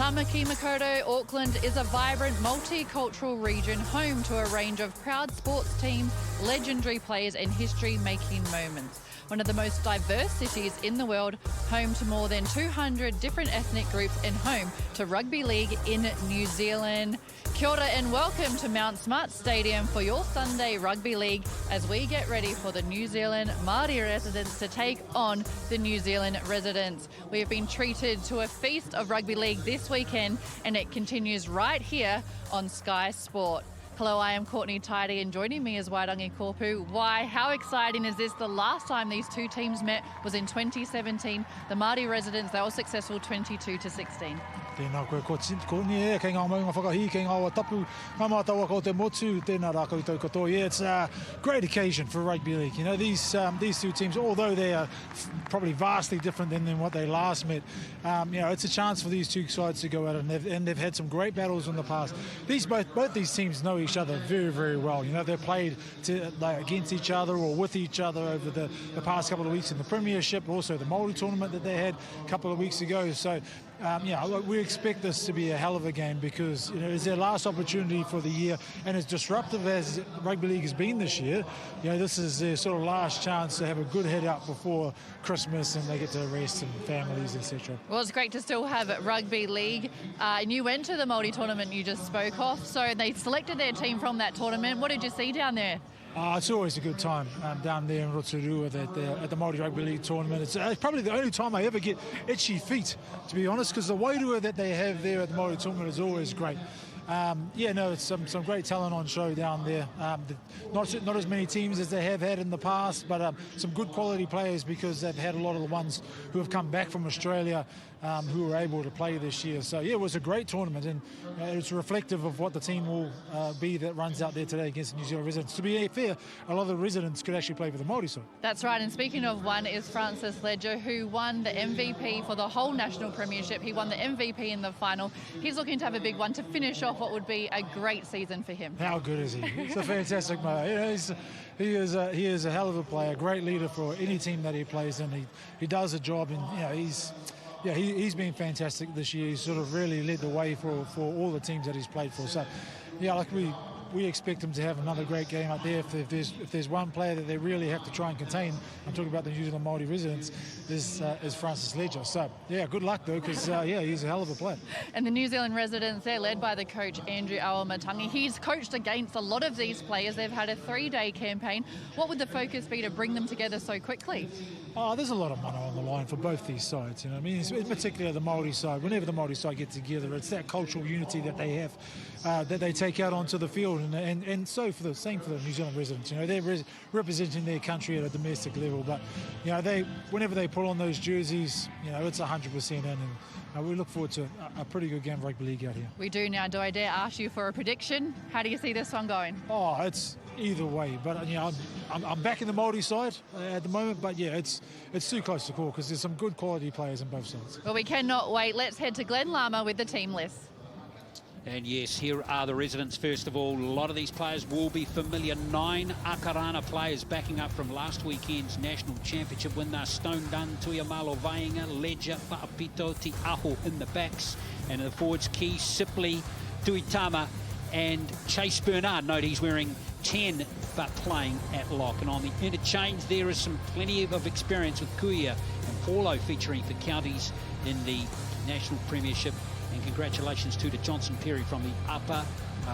Tamaki Makaurau, Auckland is a vibrant multicultural region home to a range of proud sports teams, legendary players and history-making moments. One of the most diverse cities in the world, home to more than 200 different ethnic groups and home to rugby league in New Zealand. Kia ora and welcome to Mount Smart Stadium for your Sunday Rugby League as we get ready for the New Zealand Maori residents to take on the New Zealand residents. We have been treated to a feast of rugby league this weekend and it continues right here on Sky Sport. Hello, I am Courtney Tidy and joining me is Wairangi Kōpū. Why, how exciting is this? The last time these two teams met was in 2017. The Māori residents, they were successful 22-16. Tēnā koe Courtney, kei ngā maunga whakahi, kei ngā tapu, ngā mātaua ko te motu, tēnā rā koutou katoa. Yeah, it's a great occasion for rugby league. You know, these two teams, although they are probably vastly different than what they last met, you know, it's a chance for these two sides to go out and they've had some great battles in the past. Both these teams know each other very, very well. You know, they've played against each other or with each other over the past couple of weeks in the Premiership, also the Maori tournament that they had a couple of weeks ago. So, yeah, we expect this to be a hell of a game because, you know, it's their last opportunity for the year, and as disruptive as rugby league has been this year, you know, this is their sort of last chance to have a good head out before Christmas and they get to rest and families, etc. Well, it's great to still have rugby league. And you went to the Māori tournament you just spoke of, so they selected their team from that tournament. What did you see down there? It's always a good time down there in Rotorua at the Māori Rugby League tournament. It's probably the only time I ever get itchy feet, to be honest, because the wairua that they have there at the Māori tournament is always great. Yeah, no, it's some great talent on show down there. Not as many teams as they have had in the past, but some good quality players because they've had a lot of the ones who have come back from Australia who were able to play this year. So, yeah, it was a great tournament, and it's reflective of what the team will be that runs out there today against the New Zealand residents. To be fair, a lot of the residents could actually play for the Māori side. That's right, and speaking of one is Francis Ledger, who won the MVP for the whole national premiership. He won the MVP in the final. He's looking to have a big one to finish off what would be a great season for him. How good is he? He's a fantastic player. You know, he is a hell of a player, a great leader for any team that he plays in. He does a job, and you know, he's been fantastic this year. He's sort of really led the way for all the teams that he's played for. So, yeah, like we expect him to have another great game up there. If there's one player that they really have to try and contain, I'm talking about the New Zealand Maori residents, is Francis Ledger. So, yeah, good luck though, because yeah, he's a hell of a player. And the New Zealand residents, they're led by the coach Andrew Awamatangi. He's coached against a lot of these players. They've had a 3-day campaign. What would the focus be to bring them together so quickly? Oh, there's a lot of money on the line for both these sides. You know, I mean, particularly the Maori side. Whenever the Maori side get together, it's that cultural unity that they have, that they take out onto the field, and so same for the New Zealand residents. You know, they're representing their country at a domestic level, but you know, whenever they put on those jerseys, you know, it's 100% in, and we look forward to a pretty good game of rugby league out here. We do now. Do I dare ask you for a prediction? How do you see this one going? Oh, it's either way, but you know, I'm back in the Māori side at the moment, but yeah, it's too close to call because there's some good quality players on both sides. Well, we cannot wait. Let's head to Glen Lama with the team list. And yes, here are the residents. First of all, a lot of these players will be familiar. 9 Akarana players backing up from last weekend's National Championship winner. Stone Dunn, Tuiamalo Vainga, Ledger, Whaapito, Te Aho in the backs. And in the forwards, Key, Sipley, Tuitama and Chase Bernard. Note he's wearing 10 but playing at lock. And on the interchange, there is plenty of experience with Kuia and Paulo featuring for counties in the National Premiership. And congratulations to Johnson Perry from the Upper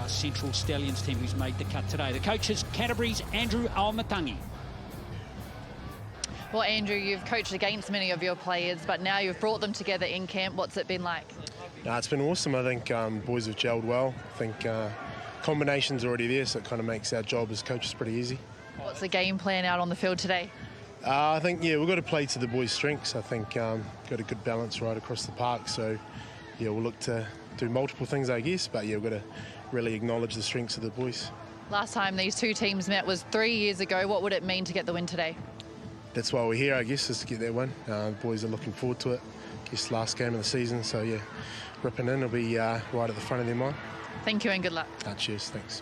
Central Stallions team who's made the cut today. The coach is Canterbury's Andrew Awamatangi. Well, Andrew, you've coached against many of your players, but now you've brought them together in camp. What's it been like? It's been awesome. I think boys have gelled well. I think combination's already there, so it kind of makes our job as coaches pretty easy. What's the game plan out on the field today? I think, yeah, we've got to play to the boys' strengths. I think got a good balance right across the park, so yeah, we'll look to do multiple things, I guess, but yeah, we've got to really acknowledge the strengths of the boys. Last time these two teams met was 3 years ago. What would it mean to get the win today? That's why we're here, I guess, is to get that win. Boys are looking forward to it. I guess last game of the season, so yeah, ripping in will be right at the front of their mind. Thank you and good luck. Cheers, thanks.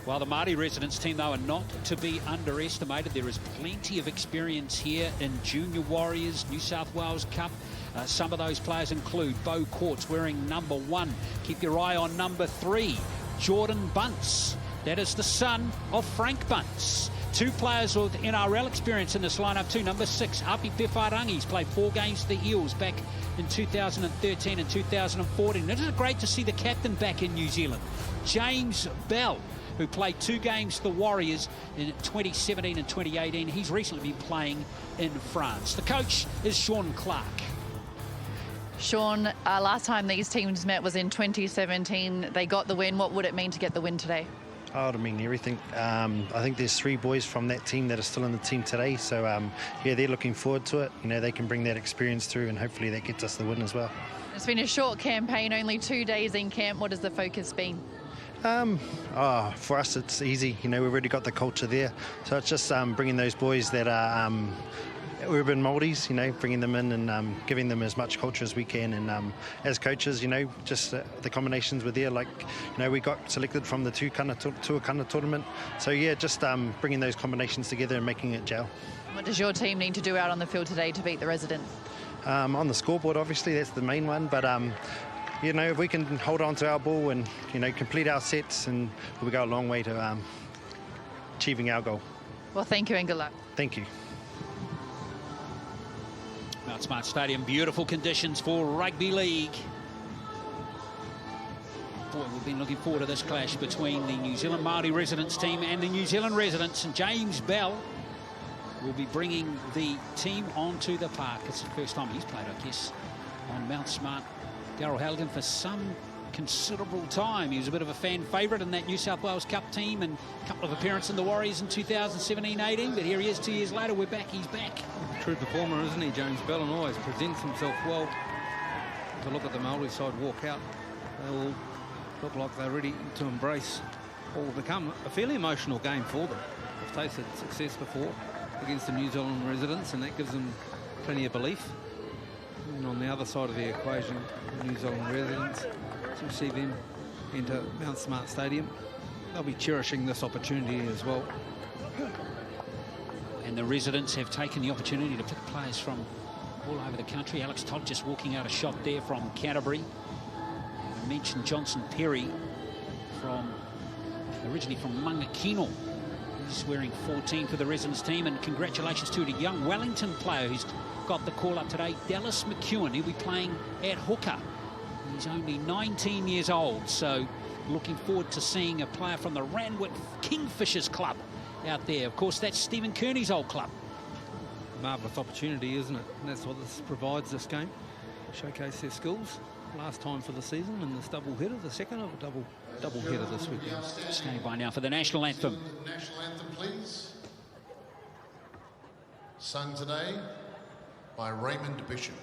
While the Māori residents team, though, are not to be underestimated. There is plenty of experience here in Junior Warriors, New South Wales Cup. Some of those players include Beau Courts wearing number 1. Keep your eye on number 3, Jordan Bunce. That is the son of Frank Bunce. 2 players with NRL experience in this lineup too. Number 6, Api Pewharangi's played 4 games for the Eels back in 2013 and 2014. It is great to see the captain back in New Zealand. James Bell, who played 2 games for the Warriors in 2017 and 2018. He's recently been playing in France. The coach is Sean Clark. Sean, last time these teams met was in 2017. They got the win. What would it mean to get the win today? Oh, it would mean everything. I think there's 3 boys from that team that are still in the team today. So, yeah, they're looking forward to it. You know, they can bring that experience through and hopefully that gets us the win as well. It's been a short campaign, only 2 days in camp. What has the focus been? For us, it's easy. You know, we've already got the culture there. So it's just bringing those boys that are urban Māoris, you know, bringing them in and giving them as much culture as we can. And as coaches, you know, just the combinations were there. Like, you know, we got selected from the Tuakana tournament. So, yeah, just bringing those combinations together and making it gel. What does your team need to do out on the field today to beat the residents? On the scoreboard, obviously, that's the main one. But, you know, if we can hold on to our ball and, you know, complete our sets, and we'll go a long way to achieving our goal. Well, thank you and good luck. Thank you. Mount Smart Stadium, beautiful conditions for rugby league. Boy, we've been looking forward to this clash between the New Zealand Māori residents team and the New Zealand residents. And James Bell will be bringing the team onto the park. It's the first time he's played, I guess, on Mount Smart. Darryl Halligan for some considerable time. He was a bit of a fan favourite in that New South Wales Cup team and a couple of appearances in the Warriors in 2017-18. But here he is 2 years later. We're back. He's back. True performer, isn't he, James Bell, and always presents himself well. To look at the Māori side walk out, they all look like they're ready to embrace what will become a fairly emotional game for them. They've tasted success before against the New Zealand residents, and that gives them plenty of belief. And on the other side of the equation, the New Zealand residents, to see them enter Mount Smart Stadium, they'll be cherishing this opportunity as well. And the residents have taken the opportunity to pick players from all over the country. Alex Todd just walking out a shot there from Canterbury. I mentioned Johnson Perry, originally from Mangakino. He's wearing 14 for the residents team. And congratulations to the young Wellington player who's got the call up today, Dallas McEwen. He'll be playing at hooker. He's only 19 years old, so looking forward to seeing a player from the Randwick Kingfishers club out there. Of course, that's Stephen Kearney's old club. Marvellous opportunity, isn't it? And that's what this provides, this game. Showcase their skills. Last time for the season in this double header, the second of a double header this weekend. Standing by now for the national anthem. National anthem, please. Sung today by Raymond Bishop.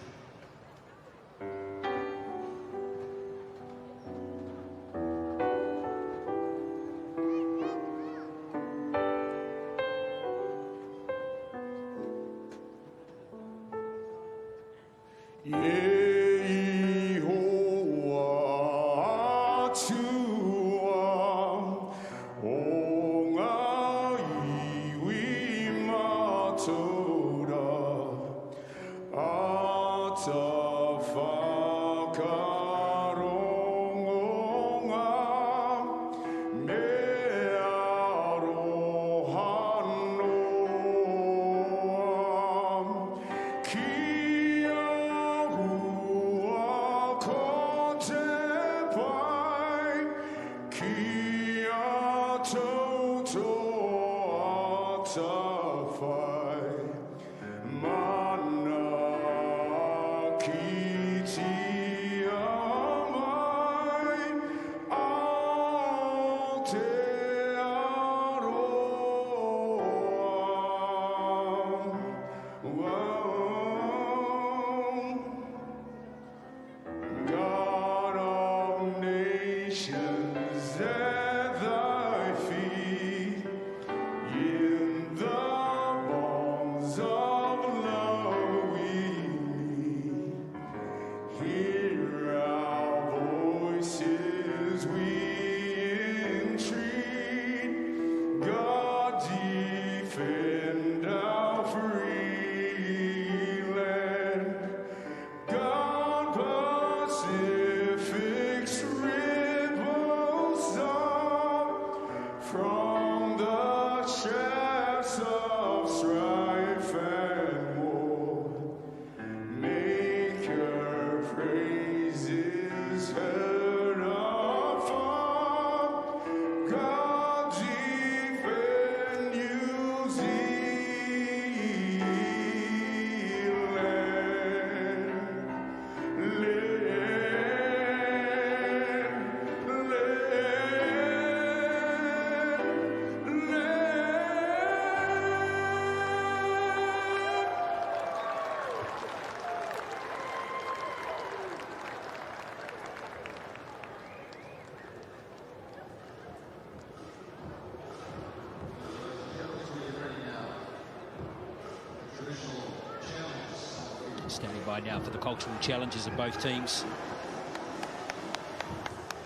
Standing by now for the cultural challenges of both teams.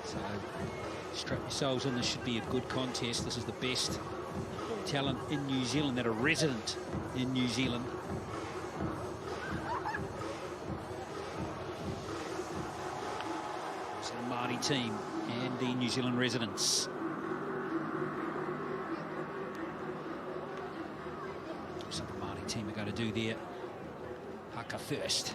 So strap yourselves in, this should be a good contest. This is the best talent in New Zealand that are resident in New Zealand. So the Maori team and the New Zealand residents. So the Maori team are going to do their haka first.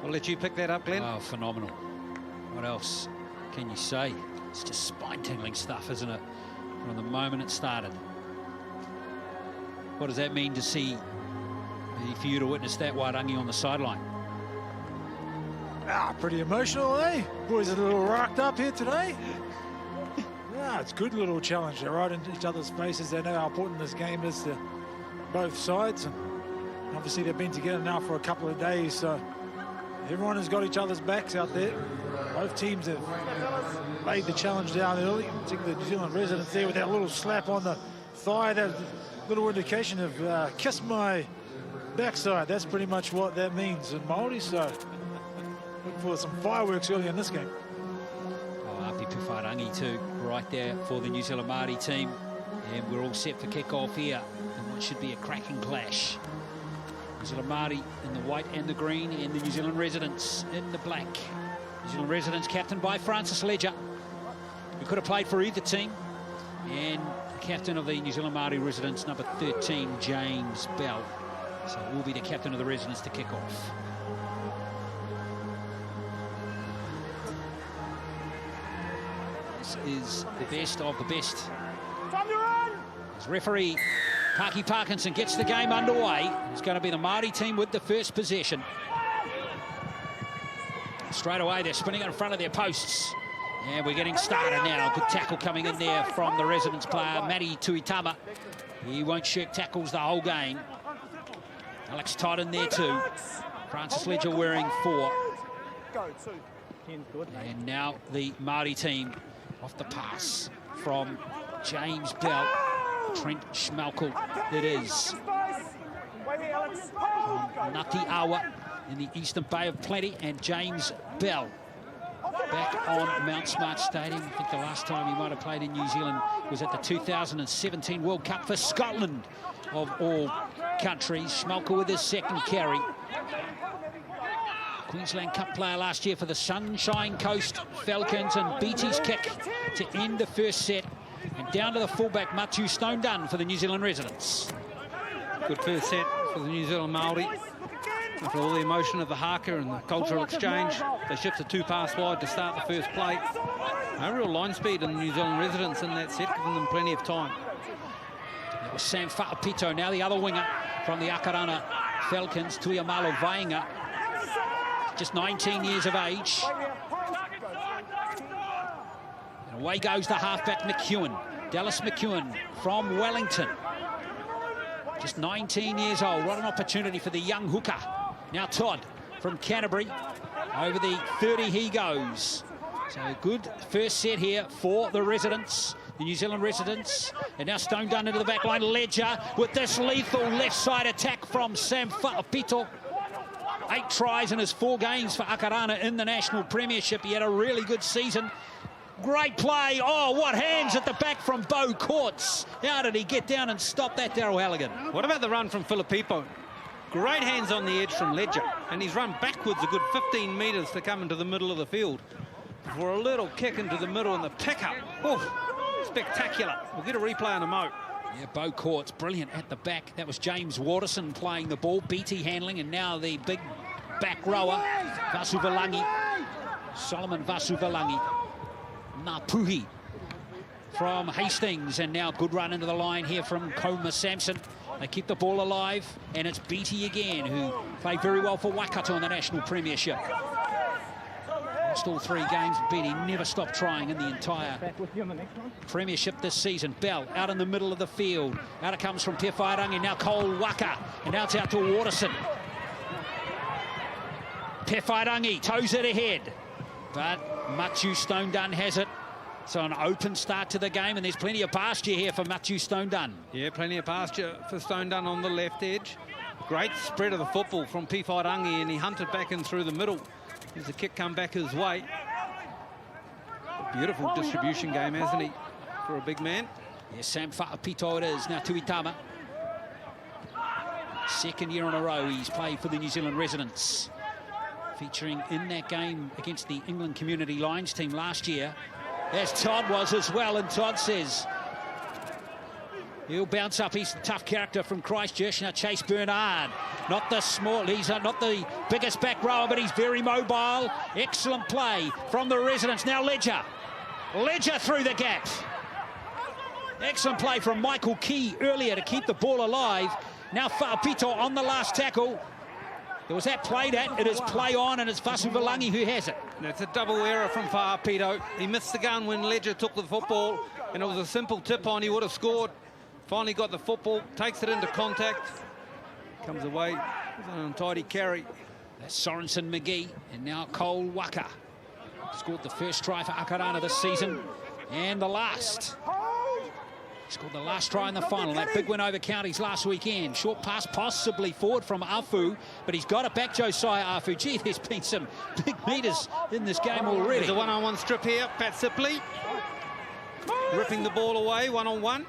I'll let you pick that up, Glenn. Oh, phenomenal. What else can you say? It's just spine-tingling stuff, isn't it? From the moment it started. What does that mean to see, for you to witness that Wairangi on the sideline? Pretty emotional, eh? Boys are a little rocked up here today. It's a good little challenge. They're right in each other's faces. They know how important this game is to both sides. And obviously, they've been together now for a couple of days, so everyone has got each other's backs out there. Both teams have laid the challenge down early, particularly the New Zealand residents there with that little slap on the thigh, that little indication of kiss my backside. That's pretty much what that means in Maori, so look for some fireworks early in this game. Api Puwharangi too, right there for the New Zealand Maori team. And we're all set for kick-off here in what should be a cracking clash. New Zealand Maori in the white and the green, and the New Zealand residents in the black. New Zealand residents captained by Francis Ledger, who could have played for either team. And the captain of the New Zealand Maori residents, number 13, James Bell. So it will be the captain of the residents to kick off. This is the best of the best. As referee Paki Parkinson gets the game underway. It's going to be the Māori team with the first possession. Straight away, they're spinning in front of their posts. And we're getting started now. Good tackle coming in there from the residents player, Matty Tuitama. He won't shirk tackles the whole game. Alex Todd in there too. Francis Ledger wearing 4. And now the Māori team off the pass from James Bell. Trent Schmalkel it is. From Ngati Awa in the Eastern Bay of Plenty, and James Bell back on Mount Smart Stadium. I think the last time he might have played in New Zealand was at the 2017 World Cup for Scotland, of all countries. Schmalkel with his second carry. Queensland Cup player last year for the Sunshine Coast Falcons, and Beatty's kick to end the first set. And down to the fullback, Matu Stone Dunn for the New Zealand residents. Good first set for the New Zealand Maori. After all the emotion of the haka and the cultural exchange, they shifted 2 pass wide to start the first play. No real line speed in the New Zealand residents in that set, giving them plenty of time. That was Sam Fa'apito, now the other winger from the Akarana Falcons, Tuiamalo Vainga, just 19 years of age. And away goes the halfback McEwen, Dallas McEwen from Wellington. Just 19 years old. What an opportunity for the young hooker. Now Todd from Canterbury. Over the 30 he goes. So good first set here for the residents, the New Zealand residents. And now Stone Dunn into the back line. Ledger with this lethal left side attack from Sam Fa'apito. 8 tries in his 4 games for Akarana in the National Premiership. He had a really good season. Great play. Oh, what hands at the back from Beau Courts. How did he get down and stop that, Daryl Halligan? What about the run from Filippo? Great hands on the edge from Ledger. And he's run backwards a good 15 metres to come into the middle of the field for a little kick into the middle, and the pickup. Oh, spectacular. We'll get a replay on the mo. Yeah, Beau Courts, brilliant at the back. That was James Waterson playing the ball. BT handling, and now the big back rower, Vasuvalangi. Solomon Vasuvalangi. Napuhi from Hastings, and now good run into the line here from Koma Sampson. They keep the ball alive, and it's Beatty again, who played very well for Waikato in the National Premiership. Lost all 3 games. Beatty never stopped trying in the entire Premiership this season. Bell out in the middle of the field. Out it comes from Pia Whairangi, now Cole Waka, and now it's out to Waterson. Pia Whairangi toes it ahead, but Matu Stone Dunn has it. So an open start to the game, and there's plenty of pasture here for Matu Stone Dunn. Yeah, plenty of pasture for Stone Dunn on the left edge. Great spread of the football from Pia Whairangi, and he hunted back in through the middle. There's the kick come back his way. A beautiful distribution game, hasn't he, for a big man? Yes, Sam Fa'apito it is. Now Tuitama. 2nd year in a row he's played for the New Zealand residents. Featuring in that game against the England Community Lions team last year, as Todd was as well. And Todd says, He'll bounce up. He's a tough character from Christchurch. Now Chase Bernard, not the small, he's not the biggest back rower, but he's very mobile. Excellent play from the residents. Now Ledger through the gap. Excellent play from Michael Key earlier to keep the ball alive. Now Fa'apito on the last tackle. There was that played at. It is play on, and it's Vasuvalangi who has it. It's a double error from Fa'apito. He missed the gun when Ledger took the football, and it was a simple tip on. He would have scored. Finally got the football, takes it into contact, comes away with an untidy carry. That's Sorensen McGee, and now Cole Waka. Scored the first try for Akarana this season, and the last. Scored the last try in the final. That big win over Counties last weekend. Short pass possibly forward from Afu, but he's got it back, Josiah Afu. Gee, there's been some big meters in this game already. There's a one-on-one strip here. Pat Sipley ripping the ball away, one-on-one.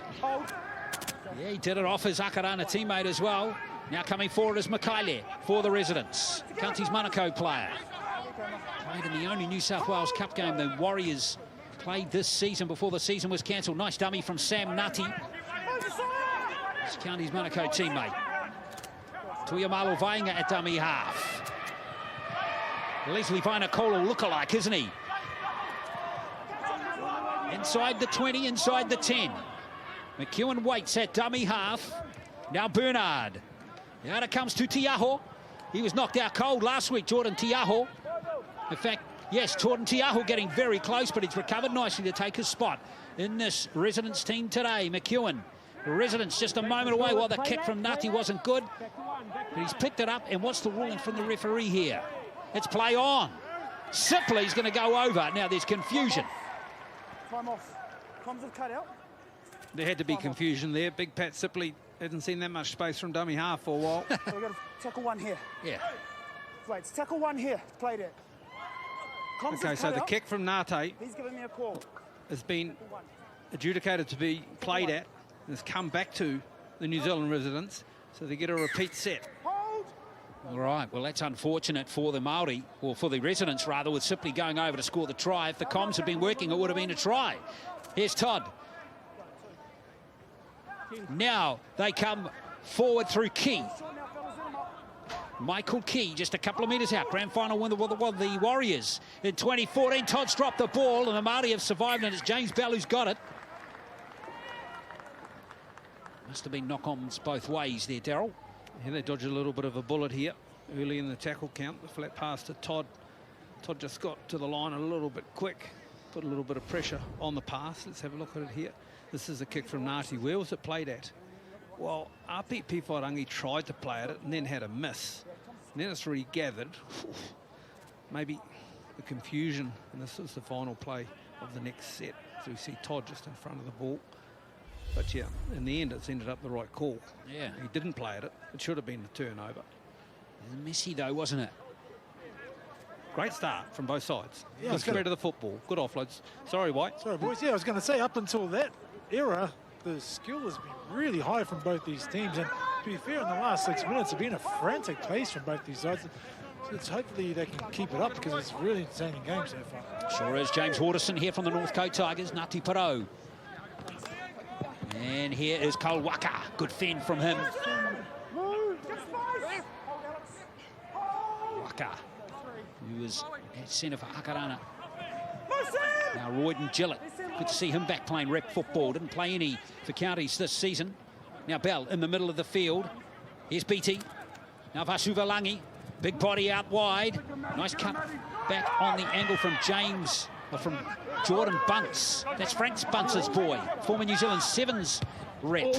Yeah, he did it off his Akarana teammate as well. Now coming forward is Makaile for the residents. Counties Manukau player. Played in the only New South Wales Cup game the Warriors played this season before the season was cancelled. Nice dummy from Sam Nutty. It's Counties Manukau teammate. Tuiamalo Vainga at dummy half. Leslie Vainakola lookalike, isn't he? Inside the 20, inside the 10. McEwen waits at dummy half. Now Bernard. Out it comes to Tiaho. He was knocked out cold last week, Jordan Tiaho. In fact, yes, Jordan Tiaho getting very close, but he's recovered nicely to take his spot in this residents team today. McEwen, the residents just a moment away while the kick from Nutty wasn't good. But he's picked it up, and what's the ruling from the referee here? It's play on. Sipley's going to go over. Now there's confusion. Time off. Time's have cut out. There had to be confusion there. Big Pat Sipley hasn't seen that much space from dummy half for a while. So we've got to tackle one here. Yeah. Wait, it's tackle one here. Played it. Okay, so the kick from Nate He's giving me a call. has been adjudicated to be played at and has come back to the New Zealand residents, so they get a repeat set. Hold. All right, well, that's unfortunate for the Maori, or for the residents, rather, with Sipley going over to score the try. If the comms had been working, it would have been a try. Here's Todd. Now they come forward through Key. Michael Key just a couple of metres out. Grand final win the Warriors in 2014. Todd's dropped the ball, and the Maori have survived, and it's James Bell who's got it. Must have been knock-ons both ways there, Daryl. Yeah, they dodged a little bit of a bullet here early in the tackle count. The flat pass to Todd. Todd just got to the line a little bit quick, put a little bit of pressure on the pass. Let's have a look at it here. This is a kick from Ngāti. Where was it played at? Well, Api Piwhairangi tried to play at it and then had a miss. And then it's regathered. Maybe the confusion, and this is the final play of the next set. So we see Todd just in front of the ball. But yeah, in the end, it's ended up the right call. Yeah. He didn't play at it. It should have been a turnover. Messy, though, wasn't it? Great start from both sides. Yeah, Good spread of the football. Good offloads. Sorry, White. Sorry, boys. Yeah, I was going to say, up until that era, the skill has been really high from both these teams. And to be fair, in the last 6 minutes, it's been a frantic pace from both these sides. So it's hopefully they can keep it up, because it's a really entertaining game so far. Sure is. James Waterson here from the Northcote Tigers. Ngāti Porou. And here is Cole Waka. Good fend from him. Waka, who was at centre for Akarana. Now Royden Gillett. Good to see him back playing rep football. Didn't play any for Counties this season. Now Bell in the middle of the field. Here's BT. Now Vasuvalangi. Big body out wide. Nice cut back on the angle from from Jordan Bunce. That's Frank Bunce's boy. Former New Zealand Sevens rep.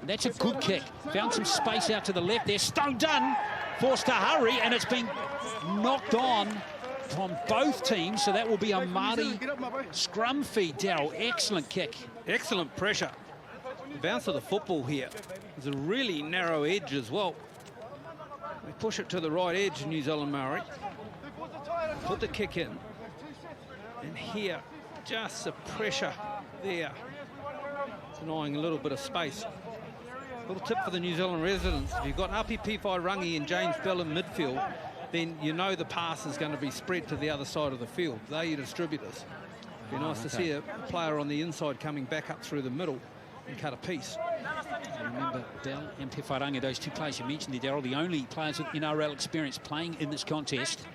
That's a good kick. Found some space out to the left there. Stone done. Forced to hurry, and it's been knocked on from both teams, so that will be a Māori scrum feed, Daryl. Excellent kick. Excellent pressure. The bounce of the football here. There's a really narrow edge as well. They push it to the right edge, New Zealand Maori. Put the kick in. And here, just the pressure there. Denying a little bit of space. Little tip for the New Zealand residents. If you've got Api Piwhairangi and James Bell in midfield, then you know the pass is going to be spread to the other side of the field. They're your distributors. It'd be nice to see a player on the inside coming back up through the middle and cut a piece. Remember, Bell and Pewharangi, those two players you mentioned there, Daryl, the only players with NRL experience playing in this contest.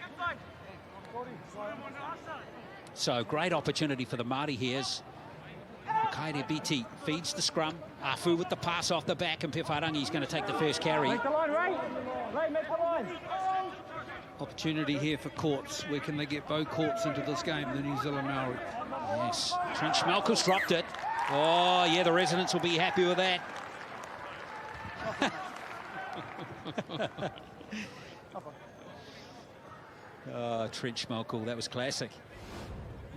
So, great opportunity for the Māori here. Kaere Biti feeds the scrum. Afu with the pass off the back, and Pewharangi is going to take the first carry. Make the line, Ray. Ray, make the line. Opportunity here for Courts. Where can they get Bo Courts into this game, the New Zealand Maori? Yes, Trent Schmelkel's dropped it. Oh, yeah, the residents will be happy with that. Oh, Trent Schmelkel, that was classic.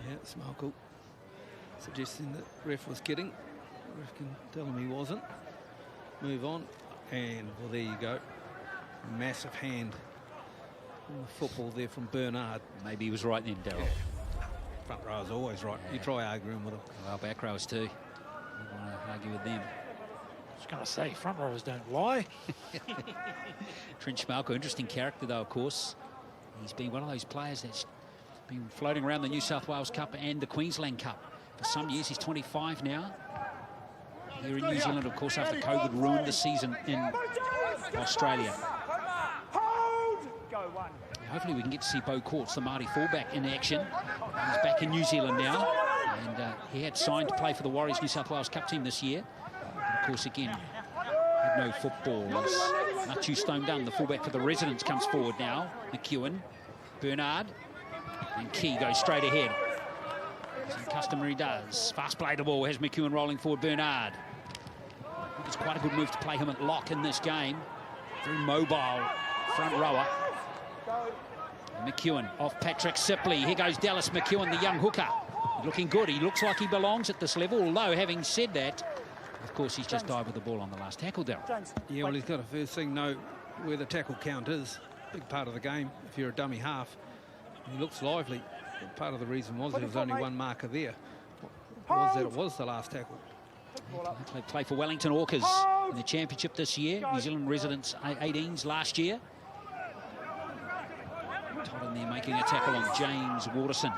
Yeah, Schmelkel suggesting that ref was kidding. Ref can tell him he wasn't. Move on. And, well, there you go. Massive hand on the football there from Bernard. Maybe he was right then, Daryl. Yeah. Front row is always right. Yeah. You try arguing with them. Well, back rows too. I don't want to argue with them. I was going to say, front rowers don't lie. Trent Schmelkel, interesting character though, of course. He's been one of those players that's been floating around the New South Wales Cup and the Queensland Cup for some years. He's 25 now. Here in New Zealand, of course, after COVID ruined the season in Australia. Hopefully we can get to see Bo Courts, the Māori fullback, in action. He's back in New Zealand now, and he had signed to play for the Warriors New South Wales Cup team this year. And of course, again, had no football. Matu Stone Dunn, the fullback for the residents, comes forward now. McEwen, Bernard, and Key goes straight ahead. As he customary does. Fast play the ball, has McEwen rolling forward. Bernard. I think it's quite a good move to play him at lock in this game. Very mobile front rower. McEwen off Patrick Sipley. Here goes Dallas McEwen, the young hooker. Looking good. He looks like he belongs at this level, although having said that, of course, he's just dived with the ball on the last tackle, Darryl. Yeah, well, he's got to first thing know where the tackle count is. Big part of the game if you're a dummy half. He looks lively. But part of the reason was there was only one marker there. Was that it was the last tackle. They play for Wellington Orcas in the championship this year. New Zealand residents 18s last year. Todd in there making a tackle on James Waterson.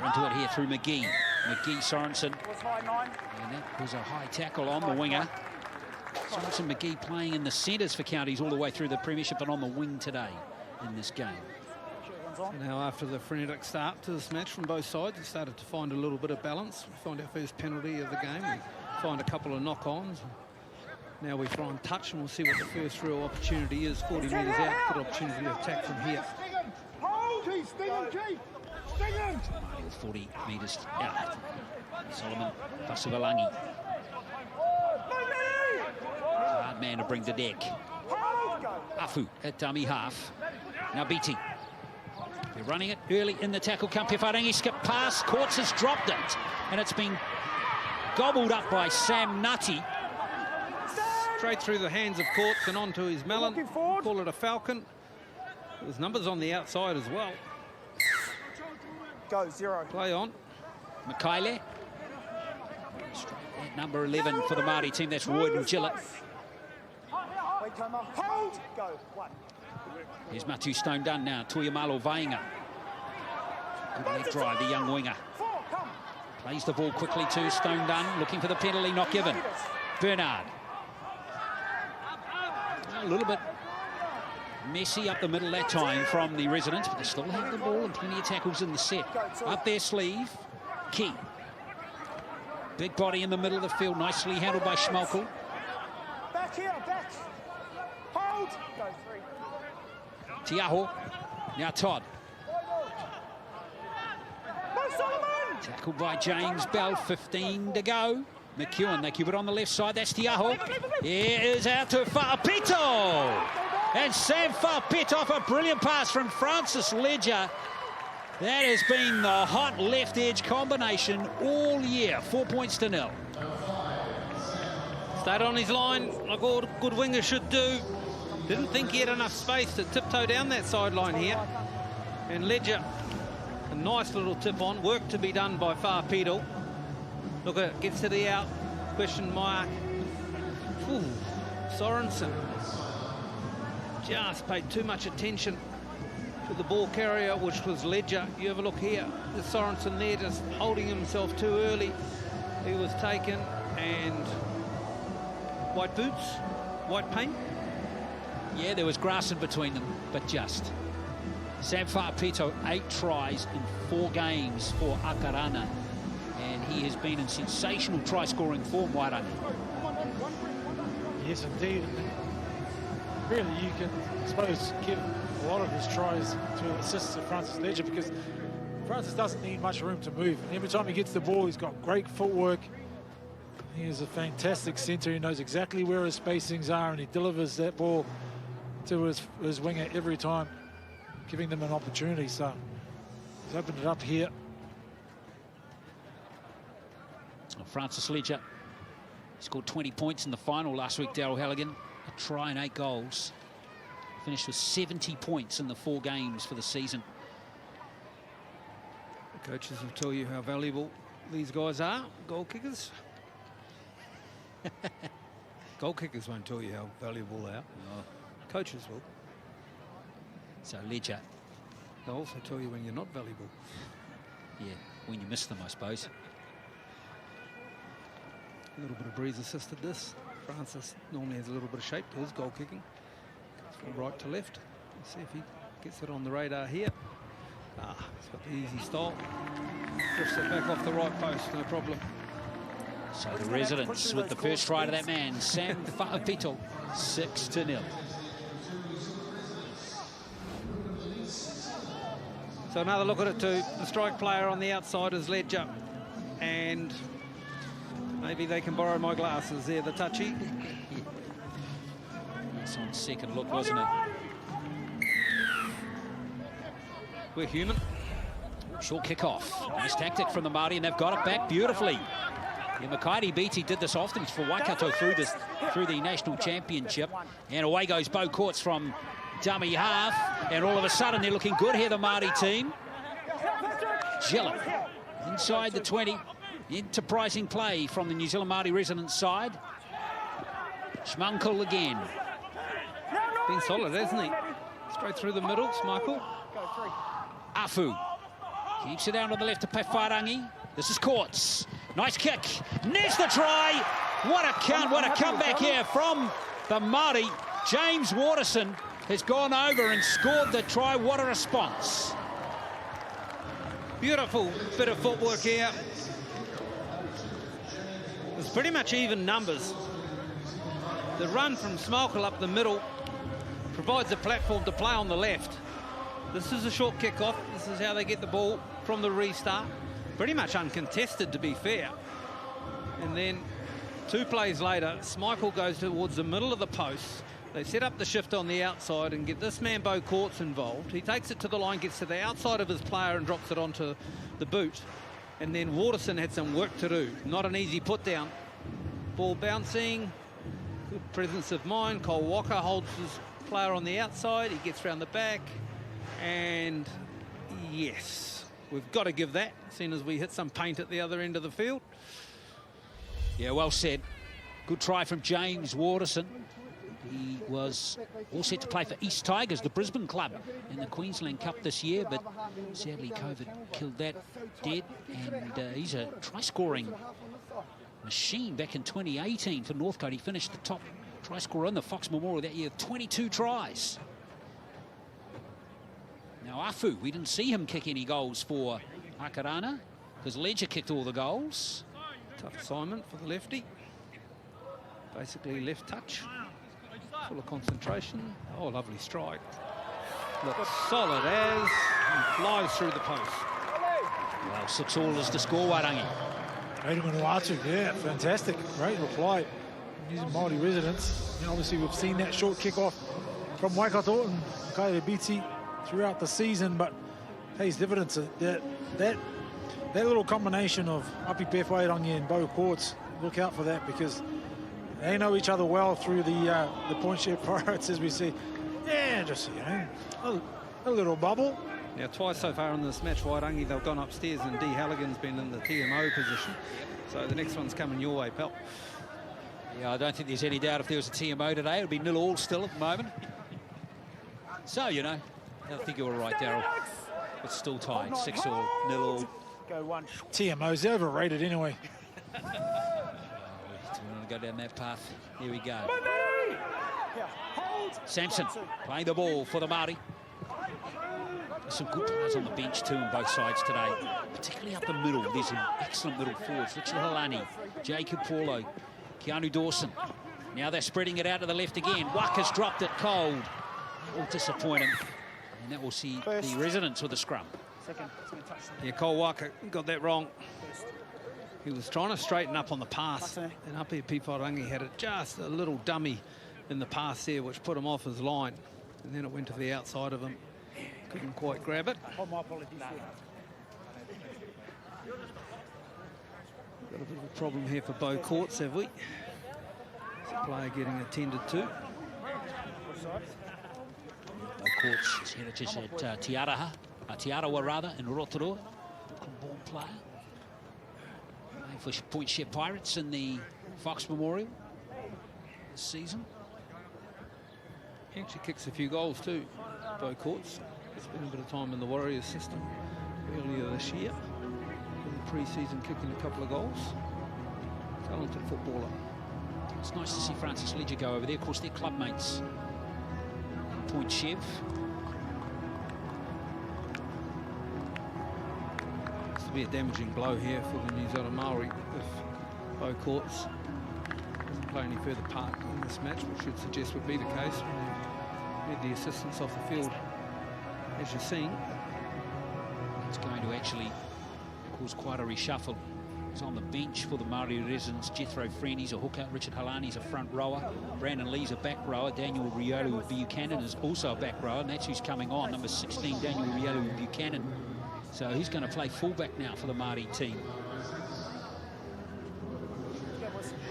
Into it here through McGee. McGee, Sorensen. And that was a high tackle on the winger. Sorensen, McGee playing in the centres for counties all the way through the premiership and on the wing today in this game. So now after the frenetic start to this match from both sides, we started to find a little bit of balance. We find our first penalty of the game. We find a couple of knock-ons. Now we try and touch, and we'll see what the first real opportunity is. 40 metres out, good opportunity to attack from here. 40 metres out. Solomon Pasuvalangi. Hard man to bring the deck. Afu at dummy half. Now Beatty. They're running it early in the tackle. Pewharangi skip pass. Courts has dropped it. And it's been gobbled up by Sam Nutty. Straight through the hands of Courts and onto his melon. Call it a falcon. There's numbers on the outside as well. Go, 0. Play on. Makaile. At number 11 for the Māori team, that's Royden Gillett. Wait, come up. Hold. Go, 1. Here's Matu Stone Dunn now. Tuiamalo Vainga. Good leg drive, the young winger. Plays the ball quickly to Stone Dunn, looking for the penalty, not given. Bernard. A little bit messy up the middle that time from the residents, but they still have the ball and plenty of tackles in the set. Up their sleeve, Key. Big body in the middle of the field, nicely handled by Schmelkel. Back here, back. Hold. Go, 3. Tiaho. Now Todd. Go, Solomon. Tackled by James Bell, 15 to go. McEwen, they keep it on the left side, that's Tiaho. It is out to Fa'apito. And Sam Fa'apito off a brilliant pass from Francis Ledger. That has been the hot left edge combination all year. 4 points to 0. Stayed on his line like all good wingers should do. Didn't think he had enough space to tiptoe down that sideline here. And Ledger, a nice little tip on. Work to be done by Fa'apito. Look at it, gets to the out. Question mark. Ooh, Sorensen. Just paid too much attention to the ball carrier, which was Ledger. You have a look here. There's Sorensen there just holding himself too early. He was taken, and white boots, white paint. Yeah, there was grass in between them, but just. Sam Fa'apito, 8 tries in 4 games for Akarana. And he has been in sensational try-scoring form, Wairangi. Yes, indeed. Really, you can, I suppose, give a lot of his tries to assist to Francis Ledger, because Francis doesn't need much room to move. And every time he gets the ball, he's got great footwork. He is a fantastic centre. He knows exactly where his spacings are, and he delivers that ball to his winger every time, giving them an opportunity. So he's opened it up here. Francis Ledger scored 20 points in the final last week, Daryl Halligan. A try and 8 goals. Finished with 70 points in the 4 games for the season. The coaches will tell you how valuable these guys are, goal kickers. Goal kickers won't tell you how valuable they are. No. Coaches will. So Ledger. They'll also tell you when you're not valuable. Yeah, when you miss them, I suppose. A little bit of breeze assisted this. Francis normally has a little bit of shape to his goal kicking. From right to left. Let's see if he gets it on the radar here. He's got the easy style. Drifts it back off the right post, no problem. So the residents with the first try to that man, Sam Fa'apito, 6-0. So another look at it too. The strike player on the outside is Ledger. And maybe they can borrow my glasses there, the touchy. It's on second look, wasn't it? We're human. Short kick off. Nice tactic from the Maori, and they've got it back beautifully. Yeah, Makaiti Beatty did this often for Waikato through the national championship. And away goes Beau Courts from dummy half. And all of a sudden they're looking good here, the Maori team. Gillett inside the 20. Enterprising play from the New Zealand Māori residents side. Schmunkel again. Been solid, hasn't he? Straight through the middle, Schmeichel. Afu keeps it down on the left to Whairangi. This is Courts. Nice kick. There's the try. What a count, what a comeback here from the Māori. James Waterson has gone over and scored the try. What a response. Beautiful bit of footwork here. It's pretty much even numbers. The run from Schmeichel up the middle provides a platform to play on the left. This is a short kick-off. This is how they get the ball from the restart. Pretty much uncontested, to be fair. And then 2 plays later, Schmeichel goes towards the middle of the post. They set up the shift on the outside and get this man, Beau Courts, involved. He takes it to the line, gets to the outside of his player and drops it onto the boot. And then Waterson had some work to do. Not an easy put down. Ball bouncing. Good presence of mind. Cole Walker holds his player on the outside. He gets round the back. And yes, we've got to give that, seeing as we hit some paint at the other end of the field. Yeah, well said. Good try from James Waterson. He was all set to play for East Tigers, the Brisbane club, in the Queensland Cup this year, but sadly COVID killed that dead. And he's a try-scoring machine back in 2018 for Northcote. He finished the top try scorer in the Fox Memorial that year, 22 tries. Now Afu, we didn't see him kick any goals for Akarana because Ledger kicked all the goals. Tough assignment for the lefty. Basically left touch. Full of concentration. Oh, lovely strike. Looks solid as and flies through the post. Well, 6 all is the score, Wairangi. Adrian Uatu, yeah, fantastic. Great reply. New Zealand Māori residents. And obviously, we've seen that short kick-off from Waikato and Kaia Biti throughout the season, but pays dividends. That little combination of Api Whairangi and Beau Courts, look out for that because they know each other well through the point share Pirates, as we see. Yeah, just, you know, a little bubble. Now, twice so far in this match, Wairangi, they've gone upstairs and D. Halligan's been in the TMO position. So the next one's coming your way, pal. Yeah, I don't think there's any doubt if there was a TMO today, it would be 0-0 still at the moment. So, you know, I think you were right, Daryl. It's still tied, 6-all, 0-all. Go one. TMO's overrated anyway. Do we want to go down that path? Here we go. Sampson playing the ball for the Maori. There's some good players on the bench too on both sides today, particularly up the middle. There's some excellent middle forwards. Richard Halani, Jacob Paulo, Keanu Dawson. Now they're spreading it out to the left again. Waka's dropped it cold. That will disappoint him. And that will see the residents with the scrum. Yeah, Cole Waka got that wrong. He was trying to straighten up on the pass, and Hape Piparangi had it just a little dummy in the pass there, which put him off his line. And then it went to the outside of him. Couldn't quite grab it. Oh, my apologies. Got a bit of a problem here for Bow Courts, have we? There's a player getting attended to. Bow Courts, his heritage at Tiarawa rather, in Rotorua. Brooklyn-born player. Playing for Point Share Pirates in the Fox Memorial this season. He actually kicks a few goals too, Bow Courts. Spent a bit of time in the Warriors system earlier this year. In the pre-season, kicking a couple of goals. Talented footballer. It's nice to see Francis Ledger go over there. Of course, they're club mates. Point Chev. This will be a damaging blow here for the New Zealand Maori if Bow Courts doesn't play any further part in this match, which should suggest would be the case when you need the assistance off the field. As you're seeing, it's going to actually cause quite a reshuffle. He's on the bench for the Maori residents. Jethro Freeney's a hooker. Richard Halani's a front rower. Brandon Lee's a back rower. Daniel Riolu Buchanan is also a back rower, and that's who's coming on. Number 16, Daniel Riolu Buchanan. So he's going to play fullback now for the Maori team.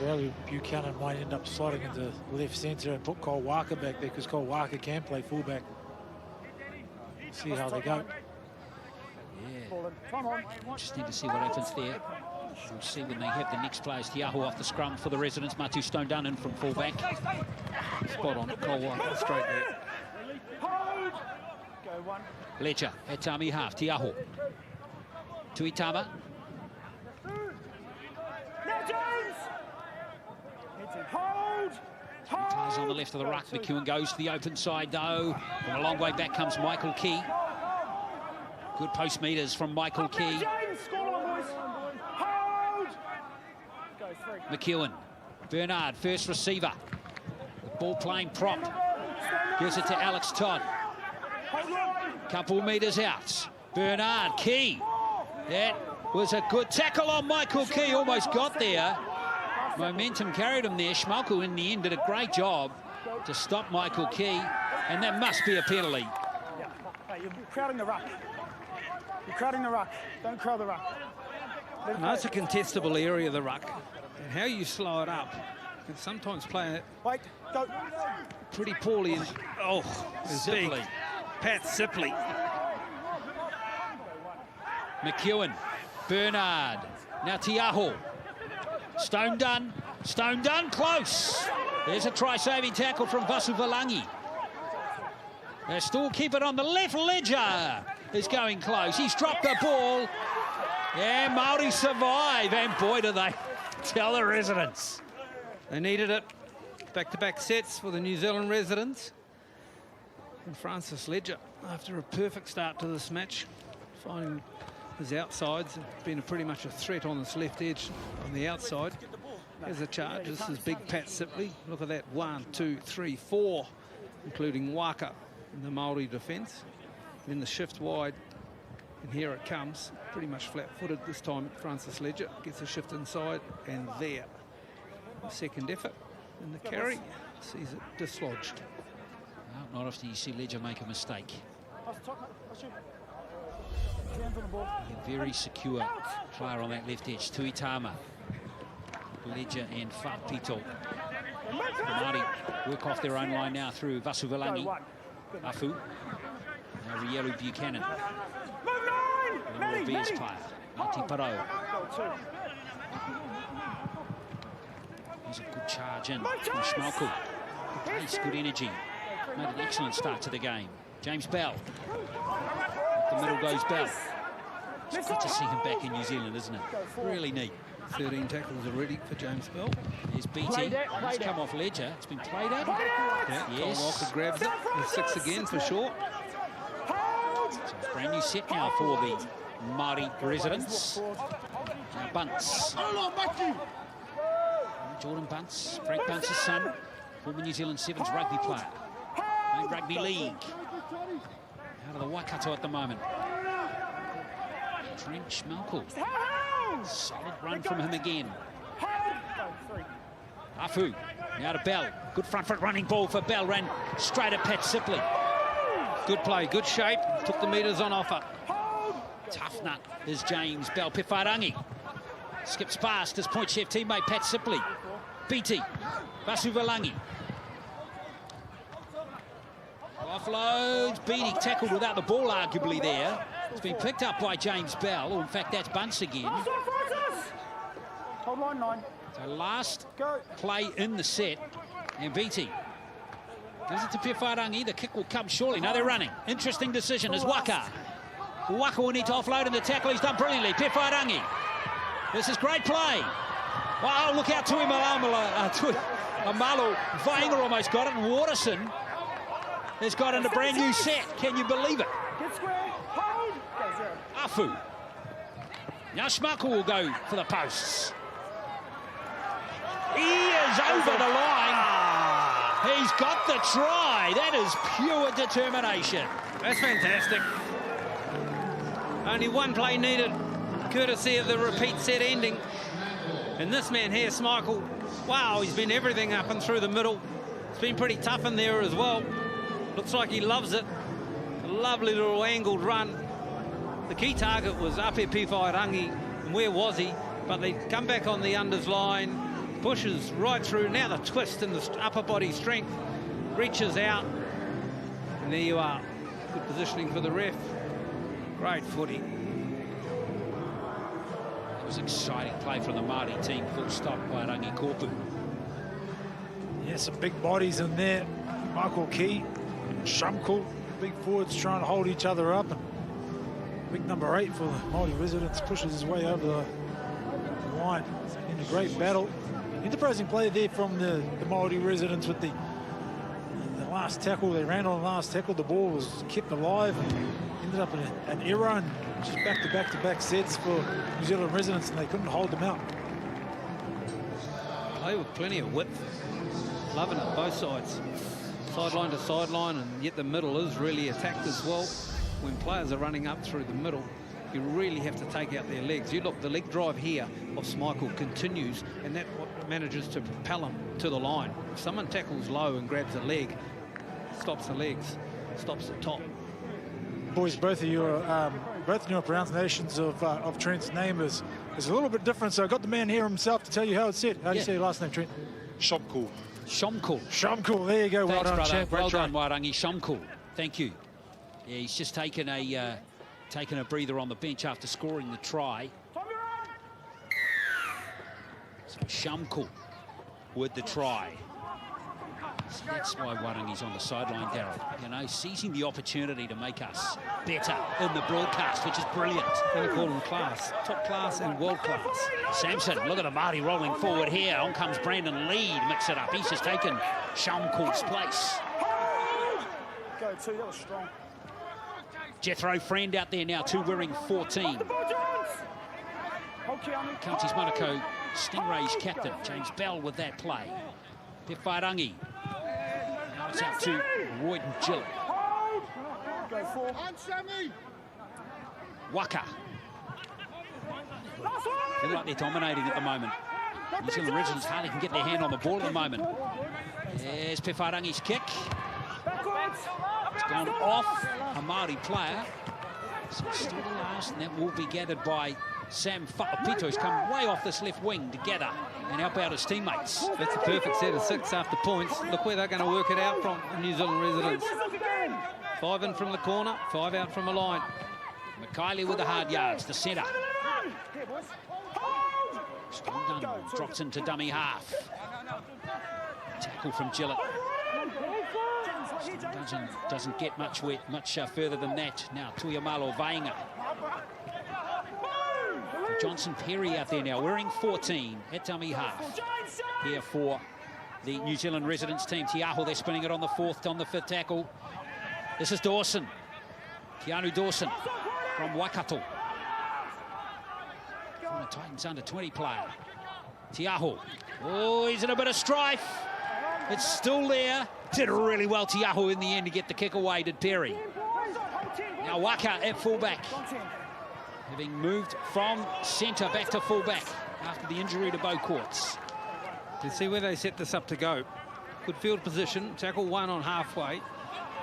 Well, Buchanan might end up slotting into left centre and put Cole Waka back there because Cole Waka can play fullback. See how they go. Yeah. Interesting to see what happens there. We'll see when they have the next players. Tiaho off the scrum for the residents. Matu Stone done in from fullback. spot on Cole Waka straight there. Ledger at Tami half. Tiaho. Tuitama. Ties on the left of the ruck. McEwen goes to the open side though. From a long way back comes Michael Key. Good post meters from Michael Key. McEwen. Bernard, first receiver. The ball playing prop. Gives it to Alex Todd. Couple meters out. Bernard, Key. That was a good tackle on Michael Key. Almost got there. Momentum carried him there. Schmalko in the end did a great job to stop Michael Key, and that must be a penalty. Hey, you're crowding the ruck. You're crowding the ruck. Don't crowd the ruck. No, it's a contestable area, the ruck. And how you slow it up can sometimes play it pretty poorly. And, oh, it's big. Pat Sipley. McEwen, Bernard, now Tiaho. Stone done, close. There's a try-saving tackle from Vasu Valangi. They still keep it on the left. Ledger is going close. He's dropped the ball. And Maori survive. And boy, do they tell the residents. They needed it. Back-to-back sets for the New Zealand residents. And Francis Ledger, after a perfect start to this match, finding his outsides, been pretty much a threat on this left edge on the outside. There's a charge. This is big Pat Sipley. Look at that. 1, 2, 3, 4, including Waka in the Maori defence. Then the shift wide, and here it comes. Pretty much flat-footed this time. Francis Ledger gets a shift inside, and there. The second effort, and the carry sees it dislodged. No, not after you see Ledger make a mistake. A very secure player on that left edge. Tuitama, Ledger and Fa'apito. The Māori work off their own line now through Vasu Valangi. Afu. Now Rielu Buchanan. The Bears player. Mati Paro. There's a good charge in from Schmalko. Good pace, good energy. Made an excellent start to the game. James Bell. The middle goes Bell. It's good to see him back in New Zealand, isn't it? Really neat. 13 tackles already for James Bell. There's BT. He's come off ledger. It's been played at. Yeah, Yes. Tom Walker grabs it. There's 6 again for short. So it's a brand new set now for the Maori residents. Now Bunce. Jordan Bunce, Frank Bunce's son, former New Zealand Sevens rugby player. Playing rugby league. Out of the Waikato at the moment. Trent Schmalkel. Solid run from him again. Afu, now to Bell. Good front foot running ball for Bell. Ran straight at Pat Sipley. Good play, good shape. Took the metres on offer. Tough nut is James Bell. Pifarangi skips past his point chef teammate Pat Sipley. BT, Vasuvalangi. Offloads, Beatty tackled without the ball arguably there. It's been picked up by James Bell, or in fact that's Bunce again. Hold line 9. So last play in the set, and BT gives it to Pifarangi. The kick will come surely. Now they're running. Interesting decision is Waka. Waka will need to offload in the tackle. He's done brilliantly. Pifarangi. This is great play. Wow, look out to him. Amalo Vainga almost got it, and Waterson has got in a brand new set. Can you believe it? Get square. Hold. Go 0. Afu. Now Schmalkel will go for the posts. He is over the line. He's got the try. That is pure determination. That's fantastic. Only one play needed, courtesy of the repeat set ending. And this man here, Schmalkel, wow, he's been everything up and through the middle. It's been pretty tough in there as well. Looks like he loves it. A lovely little angled run. The key target was Ape Pifarangi, and where was he? But they come back on the unders line, pushes right through. Now the twist in the upper body strength, reaches out, and there you are. Good positioning for the ref. Great footy. It was exciting play from the Māori team, full stop by Rangi Korpu. Yeah, some big bodies in there. Michael Key, Schmalkel, big forwards trying to hold each other up. And big number 8 for the Māori residents pushes his way over the line in a great battle. Enterprising play there from the Māori residents with the last tackle. They ran on the last tackle. The ball was kept alive. Ended up in an error, and just back-to-back sets for New Zealand residents, and they couldn't hold them out. Play with plenty of width. Loving it, both sides. Sideline to sideline, and yet the middle is really attacked as well. When players are running up through the middle, you really have to take out their legs. You look, the leg drive here of Schmalkel continues, and that what manages to propel him to the line. If someone tackles low and grabs a leg, stops the legs, stops the top. Boys, both of your pronunciations of Trent's name is a little bit different. So I got the man here himself to tell you how it's said. How do you say your last name, Trent? Schmalkel. Schmalkel. There you go. Thanks, well done, brother. champ. Well done, Wairangi. Schmalkel. Thank you. Yeah, he's just taken a breather on the bench after scoring the try. So Schmalkel with the try. So that's why Wairangi's on the sideline, Darryl. You know, seizing the opportunity to make us better in the broadcast, which is brilliant. They call them class, top class and world class. Samson, look at the Māori rolling forward here. On comes Brandon Lee to mix it up. He's just taken Schmalkel's place. Go 2, that was strong. Jethro Friend out there now, 2 wearing 14. Counties Manukau Stingrays captain, James Bell with that play. Pifarangi. Now it's out to Royden Gillett. Go 4. Waka. Feel like they're dominating at the moment. New Zealand residents hardly can get their hand on the ball at the moment. There's Pifarangi's kick. It's gone off a Māori player. So it's still the last, and that will be gathered by Sam Fa'apito, who's come way off this left wing to gather and help out his teammates. That's a perfect set of 6 after points. Look where they're going to work it out from, the New Zealand residents. 5 in from the corner, 5 out from a line. Mikaele with the hard yards, the centre. Strong done, drops into dummy half. Tackle from Gillett. Doesn't get much further than that. Now Tuiamalo Vainga. Johnson Perry out there now, wearing 14 at dummy half. Here for the New Zealand residents team. Tiaho, they're spinning it on the fourth, on the fifth tackle. This is Dawson. Keanu Dawson from Waikato. From the Titans under-20 player. Tiaho. Oh, he's in a bit of strife. It's still there. Did really well, Tiaho, in the end to get the kick away, did Perry. Now Waka at fullback. Having moved from centre back to fullback after the injury to Beau Courts. You see where they set this up to go. Good field position. Tackle 1 on halfway.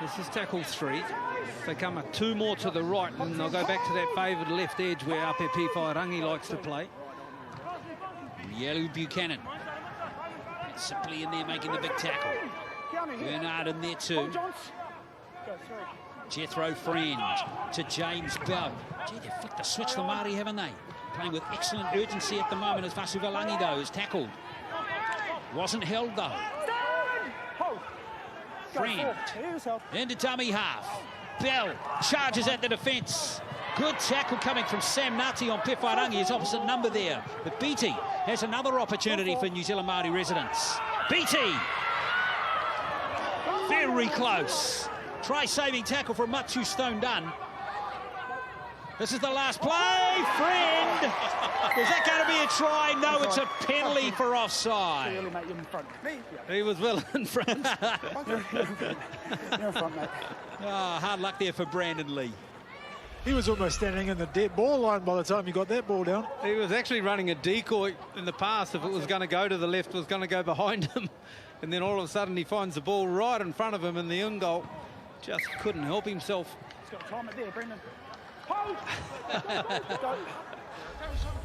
This is tackle 3. If they come 2 more to the right, and they'll go back to that favoured left edge where Apepi Whairangi likes to play. Yellow Buchanan. And simply in there making the big tackle. Bernard in there too. Jethro Friend to James Bell. Gee, they've flicked the switch, the Māori, haven't they? Playing with excellent urgency at the moment as Vasuvalangi, though, is tackled. Wasn't held, though. Friend into dummy half. Bell charges at the defence. Good tackle coming from Sam Ngati on Pewharangi, his opposite number there. But Beatty has another opportunity for New Zealand Māori residents. Beatty! Very close. Try-saving tackle from Matu Stone Dunn. This is the last play. Friend! Is that going to be a try? No, it's a penalty for offside. He was well in front. You're in front, mate. Oh, hard luck there for Brandon Lee. He was almost standing in the dead ball line by the time he got that ball down. He was actually running a decoy in the past. If it was going to go to the left, it was going to go behind him. And then all of a sudden he finds the ball right in front of him in the in goal. Just couldn't help himself. He's got time it there, Brendan.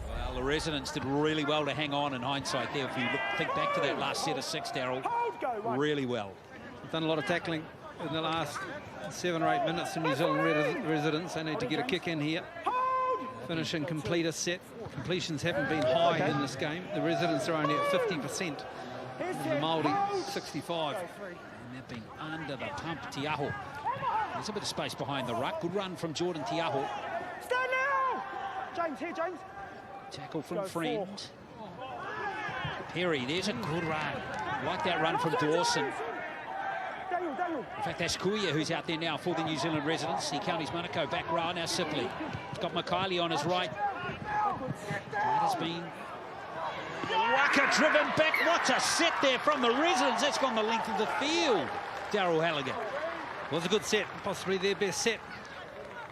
Well, the residents did really well to hang on in hindsight there. If you think back to that last set of 6, Daryl, really well. They've done a lot of tackling in the last 7 or 8 minutes in New Zealand residents. They need to get a kick in here. Finish and complete a set. Completions haven't been high in this game. The residents are only at 50%. And the Māori, 65. And they've been under the pump. Tiaho. There's a bit of space behind the ruck. Good run from Jordan Tiaho. Stand now! James, here, James. Tackle from Friend. Perry, there's a good run. Like that run from Dawson. In fact, that's Kuia who's out there now for the New Zealand residents. The Counties Manukau back row now Sipley. He's got Maikaili on his right. That has been Waka driven back. What a set there from the residents. That's gone the length of the field. Daryl Halligan. Was a good set, possibly their best set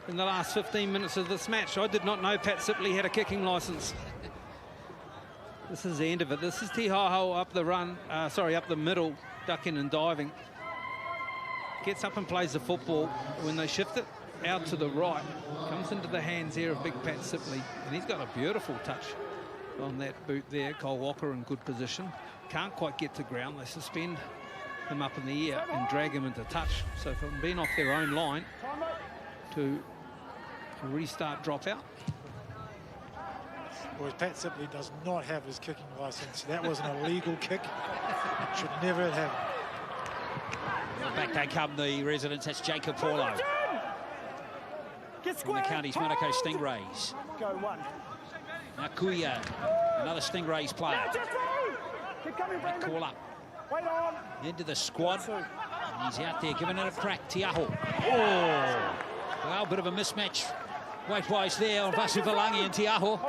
in the last 15 minutes of this match. I did not know Pat Sipley had a kicking licence. This is the end of it. This is Tihaho up the run, up the middle, ducking and diving. Gets up and plays the football. When they shift it out to the right, comes into the hands here of big Pat Sipley, and he's got a beautiful touch on that boot there. Cole Walker in good position. Can't quite get to ground. They suspend him up in the air and drag him into touch. So from being off their own line to restart dropout. Whereas Pat Sipley does not have his kicking licence. That was an illegal kick. Should never have happened. Back they come, the residents. That's Jacob Paulo. From the Counties Manukau Stingrays. Go one. Now Kuia, another Stingrays player. That call up. Into the squad. And he's out there giving it a crack. Tiaho. Oh! Well, a bit of a mismatch weight-wise there on Vasuvalangi and Tiaho.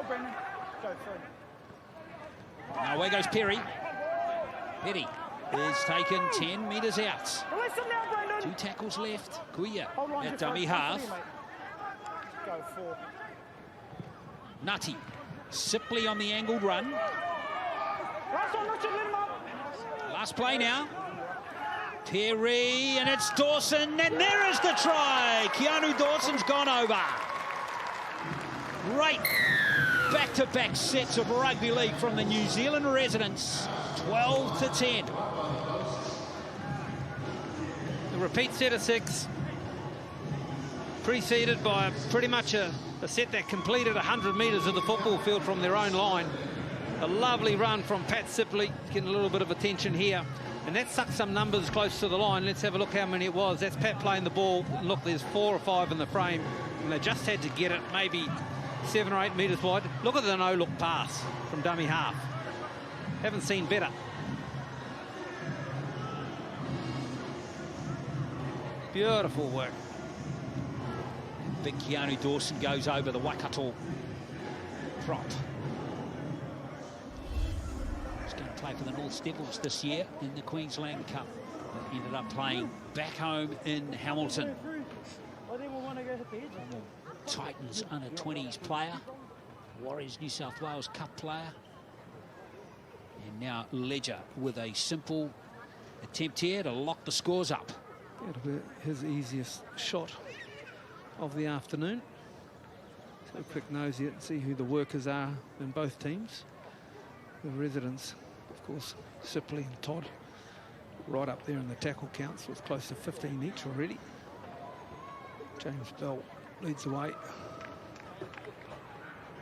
Now away goes Perry. Perry is taken 10 metres out. 2 tackles left. Kuia at dummy half. Ngati. Sipley on the angled run. Last play now. Perry, and it's Dawson, and there is the try. Keanu Dawson's gone over. Great back-to-back sets of rugby league from the New Zealand residents. 12-10. The repeat set of 6, preceded by pretty much a set that completed 100 metres of the football field from their own line. A lovely run from Pat Sipley, getting a little bit of attention here. And that sucked some numbers close to the line. Let's have a look how many it was. That's Pat playing the ball. Look, there's 4 or 5 in the frame, and they just had to get it maybe 7 or 8 metres wide. Look at the no-look pass from dummy half. Haven't seen better. Beautiful work. Big Keanu Dawson goes over the Waikato prop. He's going to play for the North Devils this year in the Queensland Cup. But ended up playing back home in Hamilton. Titans under-20s player. Warriors New South Wales Cup player. And now Ledger with a simple attempt here to lock the scores up. It'll be his easiest shot of the afternoon. So a quick nosy and see who the workers are in both teams. The residents, of course, Sipley and Todd, right up there in the tackle counts with close to 15 each already. James Bell leads the way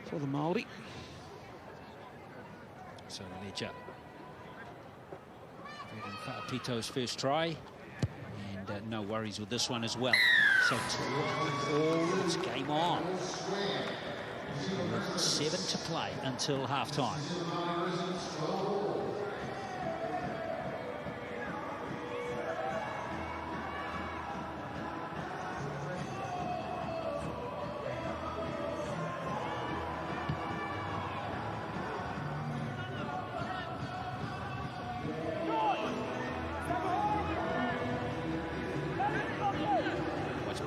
for the Maori. So Ledger. Pito's first try. And no worries with this one as well. So all it's game on. With 7 to play until half-time.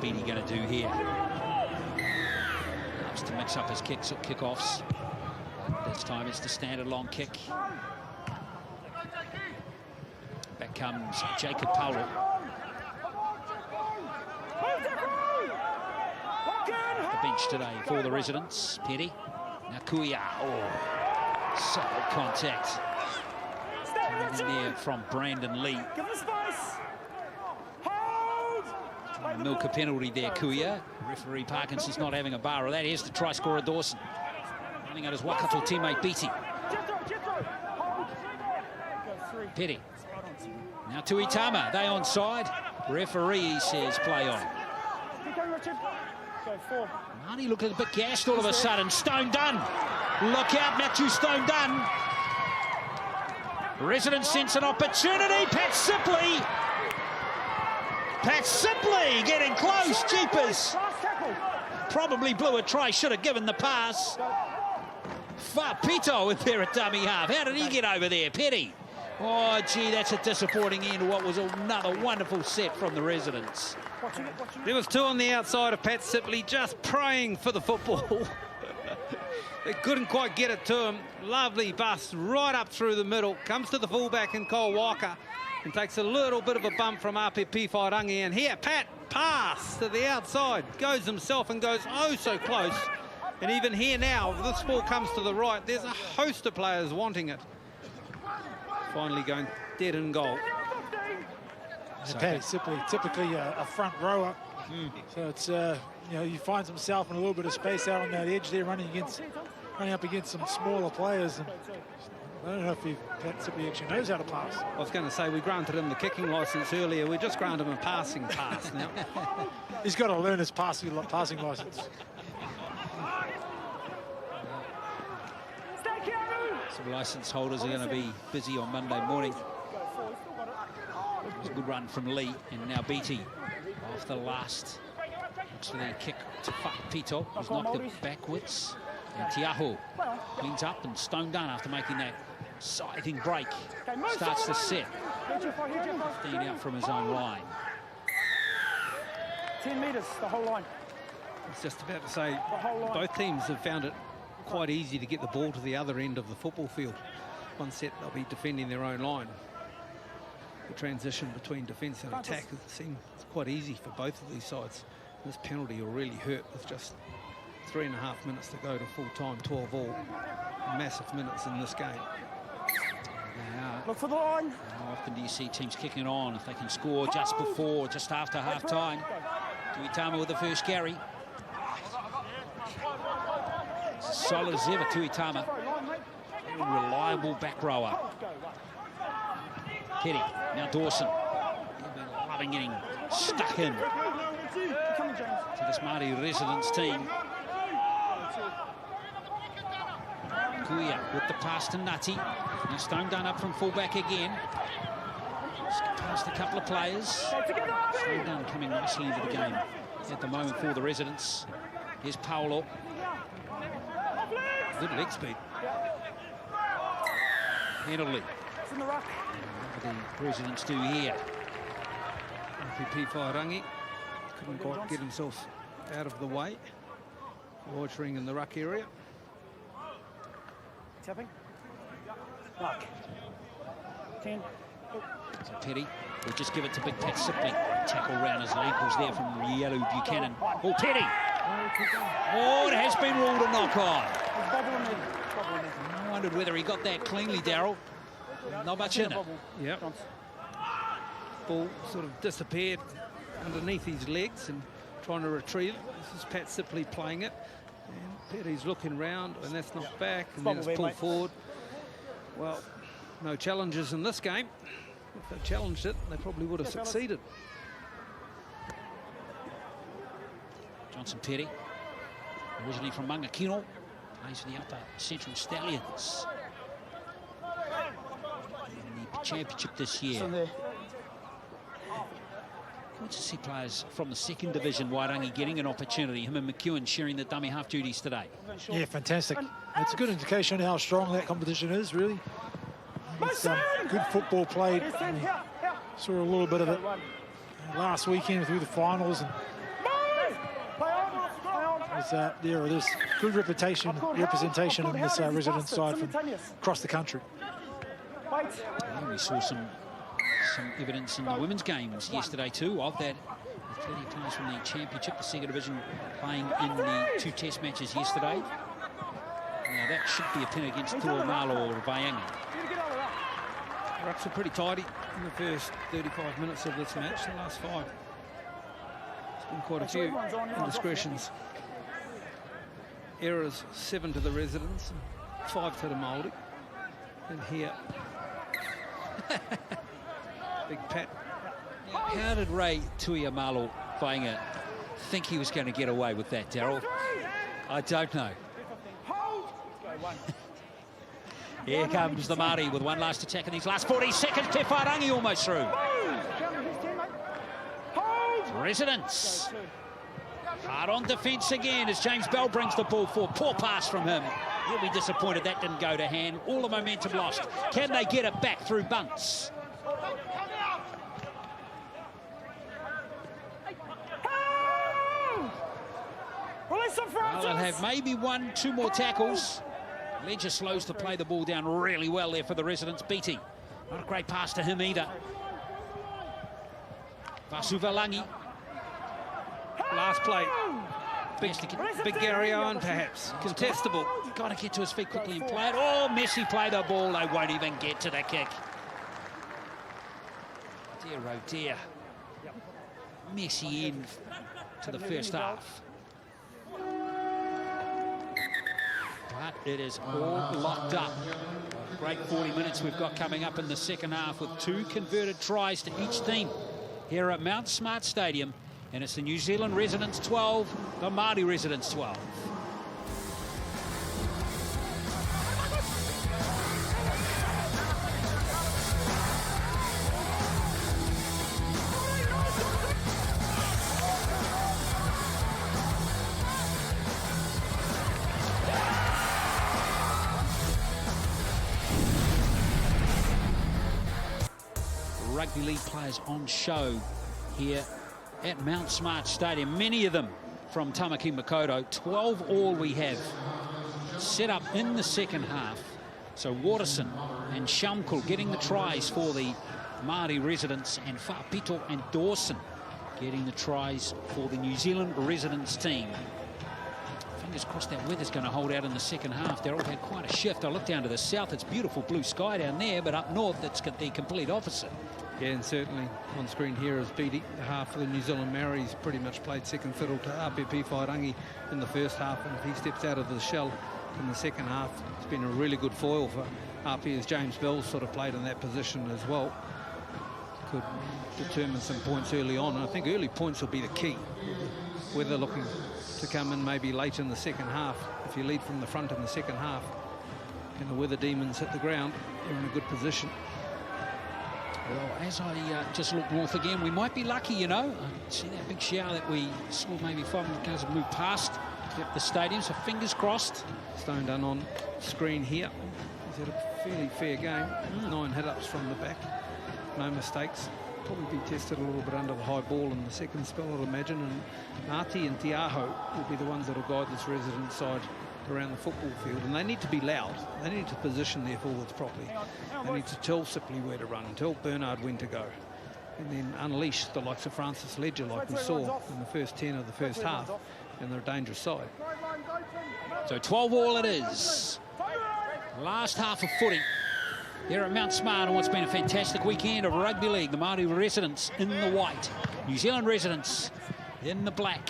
Beatty going to do here? Loves to mix up his kicks or kickoffs. This time it's the standard long kick. Back comes Jacob Powell. The bench today for the residents. Petty. Now Kuia. Oh, solid contact. Coming in there from Brandon Lee. Milk a penalty there, Kuia. Referee Parkinson's not having a bar of that. Here's the try scorer, Dawson. Running at his Waikato teammate, Beatty. Petty. Now to Itama. They onside. Referee says play on. Marnie looking a bit gassed all of a sudden. Stone Dunn. Look out, Matthew Stone Dunn. Residents sense an opportunity. Pat Sipley. Pat Sipley getting close, jeepers. Probably blew a try, should have given the pass. Pito in there at dummy half. How did he get over there, Petty? Oh, gee, that's a disappointing end to what was another wonderful set from the residents. There was 2 on the outside of Pat Sipley, just praying for the football. They couldn't quite get it to him. Lovely bust right up through the middle. Comes to the fullback in Cole Walker. And takes a little bit of a bump from RPP Whairangi. And here, Pat, pass to the outside. Goes himself and goes oh so close. And even here now, if this ball comes to the right, there's a host of players wanting it. Finally going dead in goal. Pat Sipley, typically a front rower. So it's, you know, he finds himself in a little bit of space out on that edge there, running up against some smaller players. And I don't know if Pat Sipley actually knows how to pass. I was going to say, we granted him the kicking licence earlier. We just granted him a passing pass now. He's got to learn his passing licence. Some licence holders are going to be busy on Monday morning. It was a good run from Lee, and now Beatty off the last. Actually, kick to Pito. He's knocked it backwards. And Tiaho cleans up, and Stone Dunn, after making that scything break, starts the set. 15 out from his own line. 10 metres, the whole line. I was just about to say, both teams have found it quite easy to get the ball to the other end of the football field. One set, they'll be defending their own line. The transition between defence and attack seems quite easy for both of these sides. This penalty will really hurt with just 3.5 minutes to go to full-time, 12 all. Massive minutes in this game. Look for the line. How often do you see teams kicking on if they can score just before, just after half-time? Tuitama with the first carry. Solid as ever, Tuitama. Very reliable back rower. Petty Now Dawson, he's been loving getting stuck in to this Māori residents team. Kuia with the pass to Nutty. Now Stone done up from fullback again. Just past a couple of players. Stone done coming nicely into the game at the moment for the residents. Here's Paolo. Good leg speed. Penalty. What the residents do here. RPP Whairangi couldn't quite get himself out of the way. Loitering in the ruck area. Tapping. Ruck. 10. So Petty will just give it to Big Pat Sipley. Tackle round his ankles there from Yellow Buchanan. Oh, Petty! Oh, it has been ruled a knock-on. I wondered whether he got that cleanly, Daryl. Not much in it. Yep. Ball sort of disappeared underneath his legs and trying to retrieve it. This is Pat Sipley playing it. And Petty's looking round, and that's knocked back, and then it's pulled forward. Well, no challenges in this game. If they challenged it, they probably would have succeeded. Johnson Petty, originally from Mangakino, plays for the Upper Central Stallions in the championship this year. Good to see players from the second division, Wairangi, getting an opportunity. Him and McEwen sharing the dummy half duties today. Yeah, fantastic. It's a good indication of how strong that competition is, really. It's good football played. We saw a little bit of it last weekend through the finals. And there it is. Good representation in this resident side from across the country. And we saw some evidence in the women's games yesterday too of that. With plenty of players from the championship, the second division, playing in the 2 test matches yesterday. Now that should be a pin against Tuamalo or Vaiangi. Rucks are pretty tidy in the first 35 minutes of this match. The last 5. There's been quite a few indiscretions. Errors, 7 to the residents, 5 to the Māori. And here, Big Pat. Now, how did Ray Tuiamalo Vaianga think he was going to get away with that, Daryl? I don't know. Here comes the Māori with one last attack in these last 40 seconds. Te Whairangi almost through. Residents. Hard on defence again as James Bell brings the ball forward. Poor pass from him. He'll be disappointed that didn't go to hand. All the momentum lost. Can they get it back through Bunce? Well, they'll have maybe 1-2 more tackles. Ledger slows to play the ball down really well there for the residents. Beatty. Not a great pass to him either. Vasuvalangi. Last play. Big Gary Owen, perhaps. Contestable. Got to get to his feet quickly and play it. Oh, Messi play the ball. They won't even get to the kick. Dear, oh dear. Messi in to the first half. But it is all locked up. Great 40 minutes we've got coming up in the second half with 2 converted tries to each team here at Mount Smart Stadium. And it's the New Zealand residents 12, the Māori residents 12. Rugby league players on show here at Mount Smart Stadium, many of them from Tamaki Makaurau. 12 all we have set up in the second half. So Waterson and Shamkul getting the tries for the Māori residents, and Whapito and Dawson getting the tries for the New Zealand residents team. Fingers crossed that weather's going to hold out in the second half. They've all had quite a shift. I look down to the south, it's beautiful blue sky down there, but up north it's the complete opposite. Yeah, and certainly on screen here is Beatty, the half of the New Zealand Maoris, pretty much played second fiddle to RPP Whairangi in the first half, and if he steps out of the shell in the second half, it's been a really good foil for RP as James Bell sort of played in that position as well. could determine some points early on. And I think early points will be the key. Whether looking to come in maybe late in the second half. If you lead from the front in the second half and the Weather Demons hit the ground, you're in a good position. Well, as I just look north again, we might be lucky, you know. I see that big shower that we saw maybe 5 minutes ago move past the stadium, so fingers crossed. Stone Done on screen here. He's had a fairly fair game. 9 hit-ups from the back. No mistakes. Probably be tested a little bit under the high ball in the second spell, I'd imagine. And Ngāti and Te Aho will be the ones that will guide this resident side around the football field. And they need to be loud. They need to position their forwards properly. They need to tell Sipley where to run, tell Bernard when to go. And then unleash the likes of Francis Ledger like we saw in the first 10 of the first half. And they're a dangerous side. So 12 all it is. Last half of footy here at Mount Smart on what's been a fantastic weekend of rugby league. The Maori residents in the white, New Zealand residents in the black.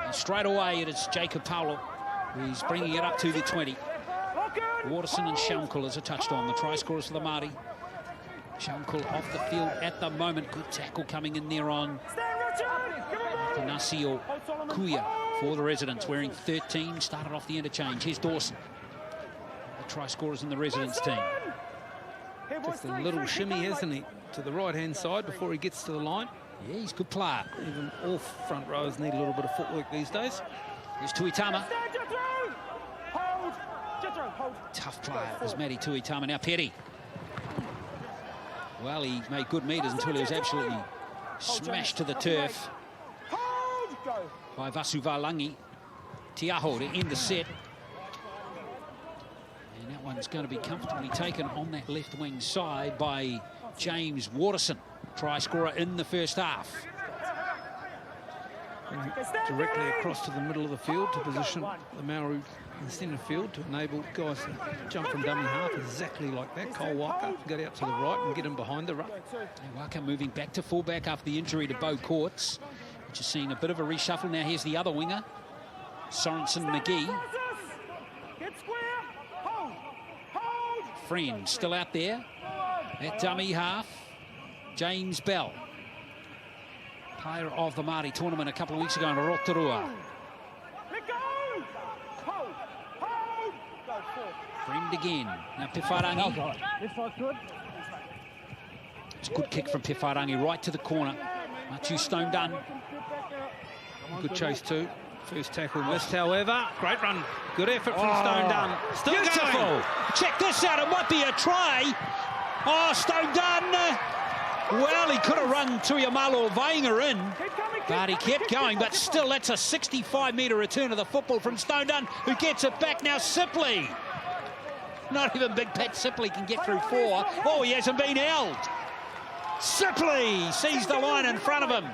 And straight away it is Jacob Paulo. He's bringing it up to the 20. Waterson and Shamkul as a touchdown. The try scorers for the Māori. Shamkul off the field at the moment. Good tackle coming in there on Tanasio Kuia for the residents, wearing 13. Started off the interchange. Here's Dawson. The try scorers in the residents team. Just a little shimmy, hasn't he, to the right-hand side before he gets to the line. Yeah, he's a good player. Even all front rowers need a little bit of footwork these days. Here's Tuitama. Tough player is Matty Tuitama. Now Petty. Well, he made good meters until he was absolutely smashed to the turf by Vasuvalangi. Te Aho to end the set. And that one's going to be comfortably taken on that left wing side by James Waterson, try scorer in the first half. And directly across to the middle of the field to position the Maori in the centre field to enable guys to jump from dummy half exactly like that. Cole Waka get out to the right and get him behind the ruck. And Waka moving back to fullback after the injury to Beau Courts, which is seeing a bit of a reshuffle. Now here's the other winger, Sorensen McGee. Friend still out there at dummy half. James Bell, player of the Māori tournament a couple of weeks ago in Rotorua. Friend again. Now Pewharangi. It's a good kick from Pewharangi right to the corner. Matthew Stone Done. Good chase too. First tackle missed, however. Great run. Good effort from Stone Done. Still beautiful. Going. Check this out. It might be a try. Oh, Stone Done. Well, he could have run Tuiamalo Vainga in, but he kept going. But still, that's a 65-metre return of the football from Stone Done, who gets it back now. Sipley. Not even Big Pat Sipley can get through 4. Oh, he hasn't been held. Sipley sees the line in front of him.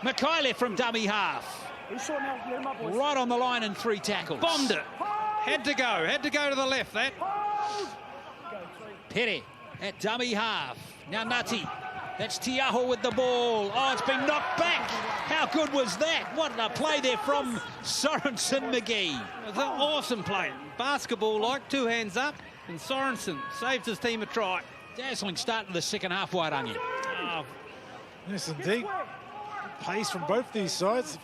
Mikaele from dummy half. Right on the line in 3 tackles. Bombed it. Had to go to the left, that. Petty at dummy half. Now Ngāti. That's Te Aho with the ball. Oh, it's been knocked back. How good was that? What a play there from Sorensen McGee. It was an awesome play. Basketball like, 2 hands up, and Sorensen saves his team a try. Dazzling start to the second half, Wairangi. Oh. Yes, indeed. Pace from both these sides.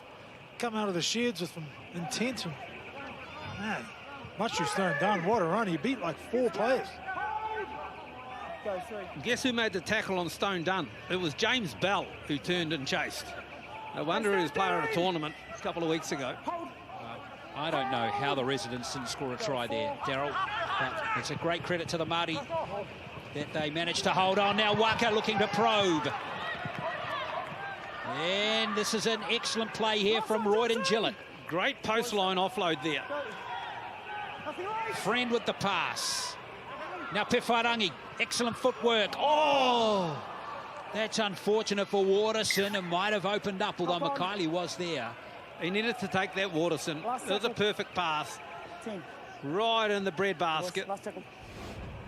Come out of the sheds with some intent. Man, Machu Stone Done. What a run. He beat like 4 players. Guess who made the tackle on Stone Done? It was James Bell who turned and chased. No wonder he was player of the tournament a couple of weeks ago. I don't know how the residents didn't score a try there, Daryl. But it's a great credit to the Māori that they managed to hold on. Now Waka looking to probe. And this is an excellent play here from Royden Gillett. Great post line offload there. Friend with the pass. Now Pewharangi, excellent footwork. Oh, that's unfortunate for Waterson. It might have opened up, although Mikaele was there. He needed to take that, Waterson. It was a perfect pass. Right in the breadbasket.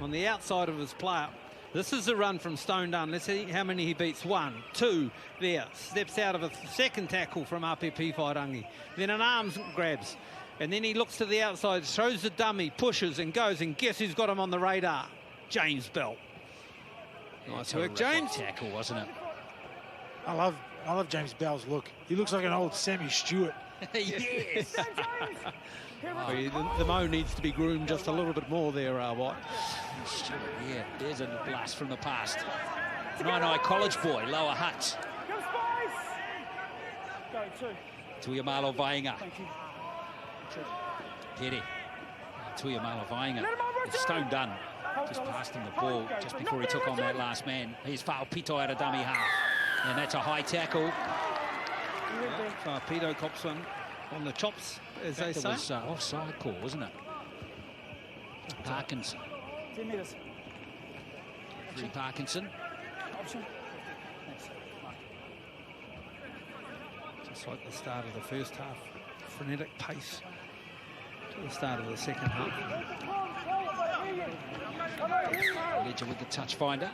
On the outside of his player. This is the run from Stone Done. Let's see how many he beats. 1, 2, there. Steps out of a second tackle from RPP Whairangi. Then an arms grabs. And then he looks to the outside, throws the dummy, pushes and goes, and guess who's got him on the radar? James Bell. Nice work, James. Tackle, wasn't it? I love James Bell's look. He looks like an old Sammy Stewart. Yes. The Mo needs to be groomed just a little bit more there, White. Yeah, there's a blast from the past. Nine College boy, Lower Hutt. Tuiamalo Vainga. Pere. Tuiamalo Vainga. Stone done. Just passed him the ball just before he took on that last man. He's fouled Pito out of dummy half. And that's a high tackle. So Pito cops one on the chops, as they say. It was offside call, wasn't it? Parkinson. 10 metres. Free Parkinson. Option. Just like the start of the first half. Frenetic pace to the start of the second half. Ledger with the touch finder.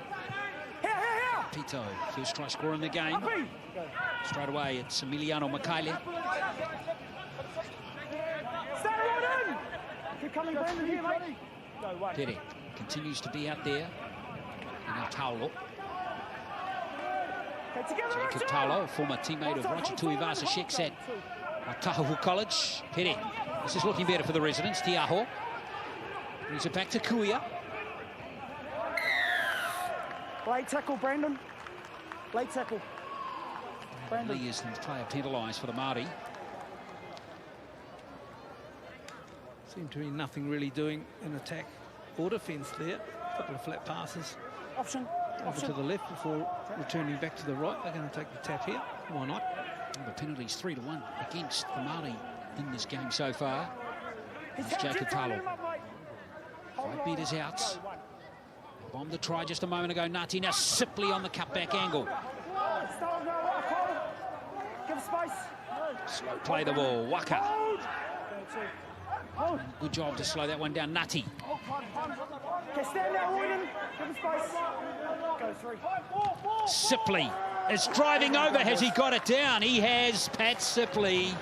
Pito, first try scorer in the game. Straight away, it's Emiliano Makaile. Pere continues to be out there. And now Taulo. Jacob Taulo, a former teammate of Roger Tuivasa-Sheck's at Tahoe College. Pere, this is looking better for the residents. Tiaho brings it back to Kuia. Late tackle, Brandon. Late tackle. Brandon. Lee is the player penalised for the Maori. Seemed to be nothing really doing in attack or defence there. A couple of flat passes. Option. Over to the left before returning back to the right. They're going to take the tap here. Why not? The penalties 3-1 against the Maori in this game so far. It's Jacob Taulo. 5 metres out. Bombed the try just a moment ago. Ngati now Sipley on the cutback angle. Give space. Slow play the ball. Waka. Good job to slow that one down. Ngati. Okay, stand there, William. Give him space. Go 3. Sipley is driving over. Has he got it down? He has. Pat Sipley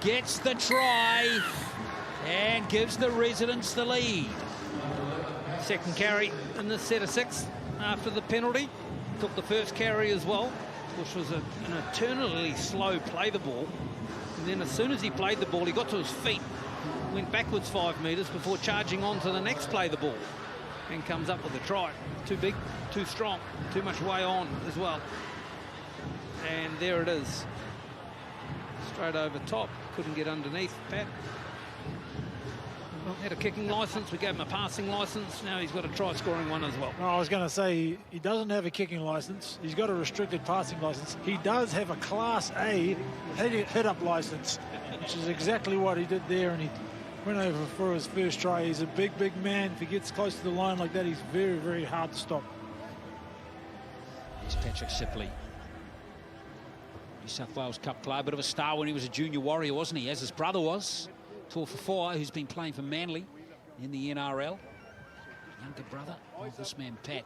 gets the try and gives the residents the lead. Second carry in this set of 6 after the penalty. Took the first carry as well, which was an eternally slow play the ball. And then as soon as he played the ball, he got to his feet, went backwards 5 metres before charging on to the next play the ball, and comes up with a try. Too big, too strong, too much way on as well. And there it is. Straight over top. Couldn't get underneath, Pat. Had a kicking licence, we gave him a passing licence, now he's got a try-scoring one as well. I was going to say, he doesn't have a kicking licence, he's got a restricted passing licence. He does have a Class A hit-up licence, which is exactly what he did there, and he went over for his first try. He's a big, big man. If he gets close to the line like that, he's very, very hard to stop. Here's Patrick Sipley. New South Wales Cup player, bit of a star when he was a junior Warrior, wasn't he? As his brother was. 4 who's been playing for Manly in the NRL. Younger brother of this man, Pat.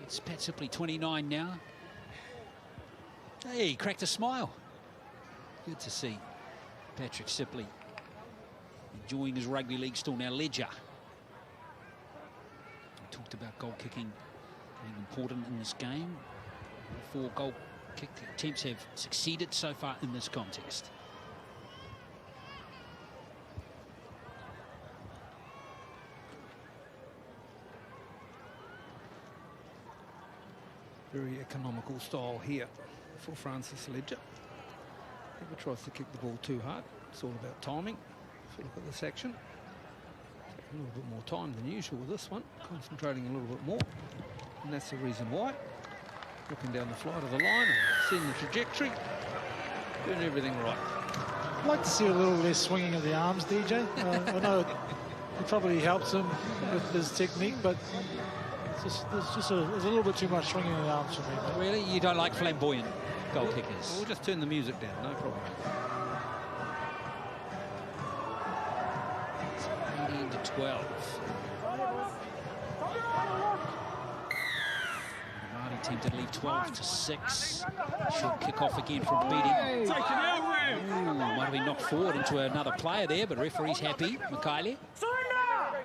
It's Pat Sipley, 29 now. Hey, he cracked a smile. Good to see Patrick Sipley enjoying his rugby league still. Now Ledger. We talked about goal kicking being important in this game. 4 goal kick attempts have succeeded so far in this contest. Very economical style here for Francis Ledger. Never tries to kick the ball too hard. It's all about timing. If you look at this action, taking a little bit more time than usual with this one, concentrating a little bit more, and that's the reason why. Looking down the flight of the line and seeing the trajectory, doing everything right. I'd like to see a little less swinging of the arms, DJ. I know it probably helps him with his technique, but there's a little bit too much swinging of the arms for me. Really? You don't like flamboyant goal kickers? We'll just turn the music down, no problem. It's 18-12. The Māori team did lead 12-6. Short kick off again from Beatty. Ooh, might have been knocked forward into another player there, but referee's happy. Makaile. Surrender!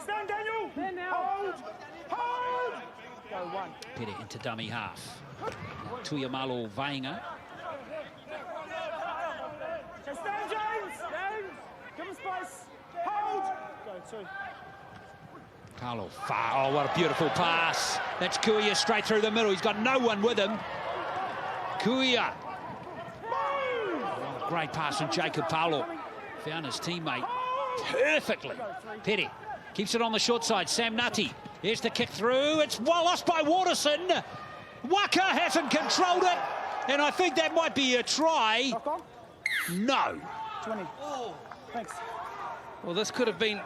Stand, Daniel! Hold! Hold! Go 1. Pere into dummy half. Tuiamalo Vainga. So stand, James. James. Give him space. Hold. Go 2. Carlo far. Oh, what a beautiful pass. That's Kuia straight through the middle. He's got no one with him. Kuia. Oh, great pass from Jacob Paulo. Found his teammate perfectly. Pere keeps it on the short side. Sam Nutty. Here's the kick through. It's well lost by Waterson. Waka hasn't controlled it. And I think that might be a try. No. 20. Thanks. Well, this could have been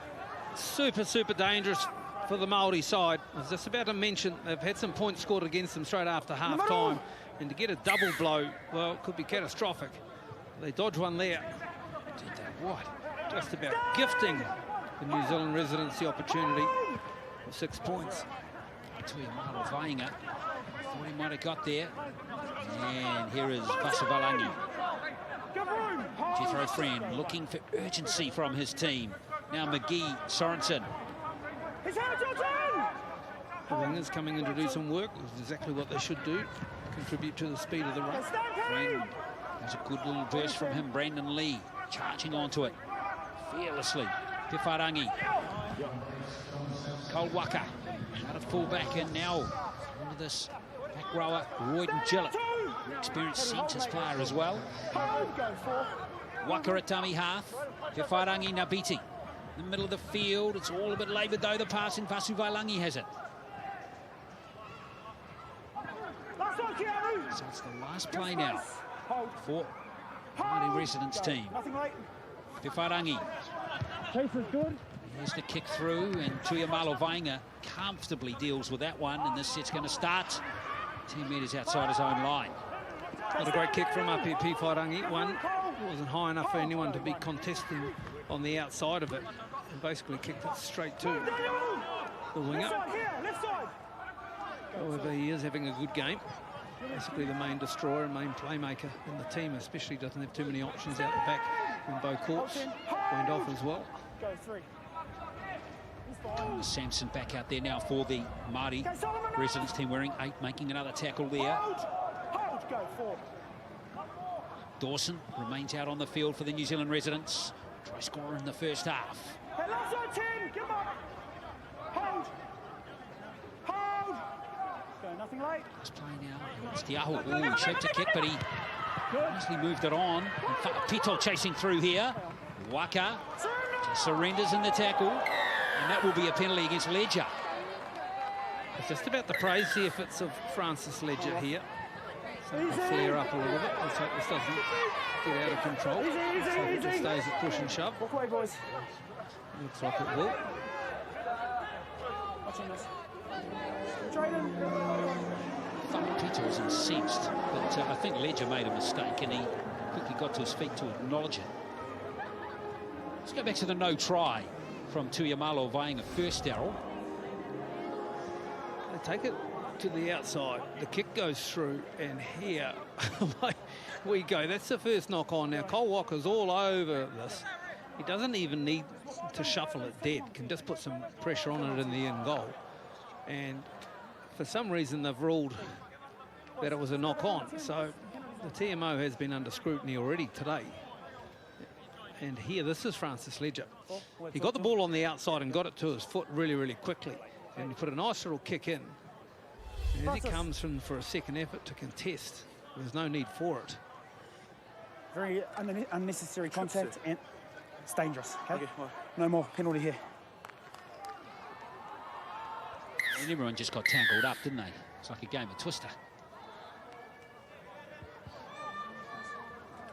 super, super dangerous for the Maori side. I was just about to mention they've had some points scored against them straight after half-time. And to get a double blow, well, it could be catastrophic. They dodge one there. Did that what? Just about gifting the New Zealand residents the opportunity for 6 points. Tuiamalo Vainga. Thought he might have got there. And here is Vasavalangi. Jethro Friend looking for urgency from his team. Now McGee, Sorensen. The wingers coming in to do some work. It's exactly what they should do. Contribute to the speed of the run. Friend. There's a good little burst from him. Brandon Lee charging onto it fearlessly. Pifarangi. Cole Waka out of full-back, and now into this back rower, Royden Gillett, experienced centres player as well. Waka at dummy half. Pifarangi Nabiti in the middle of the field. It's all a bit laboured though, the pass, and Vasu Vailangi has it. So it's the last play now for the Māori residents team. Pifarangi. Here's the kick through, and Tuiamalo Vainga comfortably deals with that one, and this set's going to start 10 metres outside his own line. Not a great kick from up here, Pifarangi. One wasn't high enough for anyone to be contesting on the outside of it, and basically kicked it straight to the winger. However, he is having a good game. Basically the main destroyer and main playmaker in the team, especially doesn't have too many options out the back. And Bo Courts went off as well. Samson back out there now for the Māori residents team, wearing 8, making another tackle there. Dawson remains out on the field for the New Zealand residents. Try scorer in the first half. Nothing late. Let's play now. It's Tiahu. Ooh, he shaped a kick, but he nicely moved it on. Pito chasing through here. Waka just surrenders in the tackle, and that will be a penalty against Ledger. It's just about to praise the efforts of Francis Ledger here. So it can flare up a little bit. Let's hope this doesn't get out of control. Let's hope it just stays at push and shove. Walk away, boys. Looks like it will. Watching this. Peter was incensed, but I think Ledger made a mistake, and he quickly got to his feet to acknowledge it. Let's go back to the no try from Tuiamalo Vainga first, Darryl. They take it to the outside. The kick goes through, and here we go. That's the first knock on. Now, Cole Walker's all over this. He doesn't even need to shuffle it dead. Can just put some pressure on it in the end goal. And for some reason, they've ruled that it was a knock-on. So the TMO has been under scrutiny already today. And here, this is Francis Ledger. He got the ball on the outside and got it to his foot really, really quickly. And he put a nice little kick in. And then he comes from for a second effort to contest. There's no need for it. Very unnecessary contact, and it's dangerous. Okay? No more penalty here. And everyone just got tangled up, didn't they? It's like a game of Twister.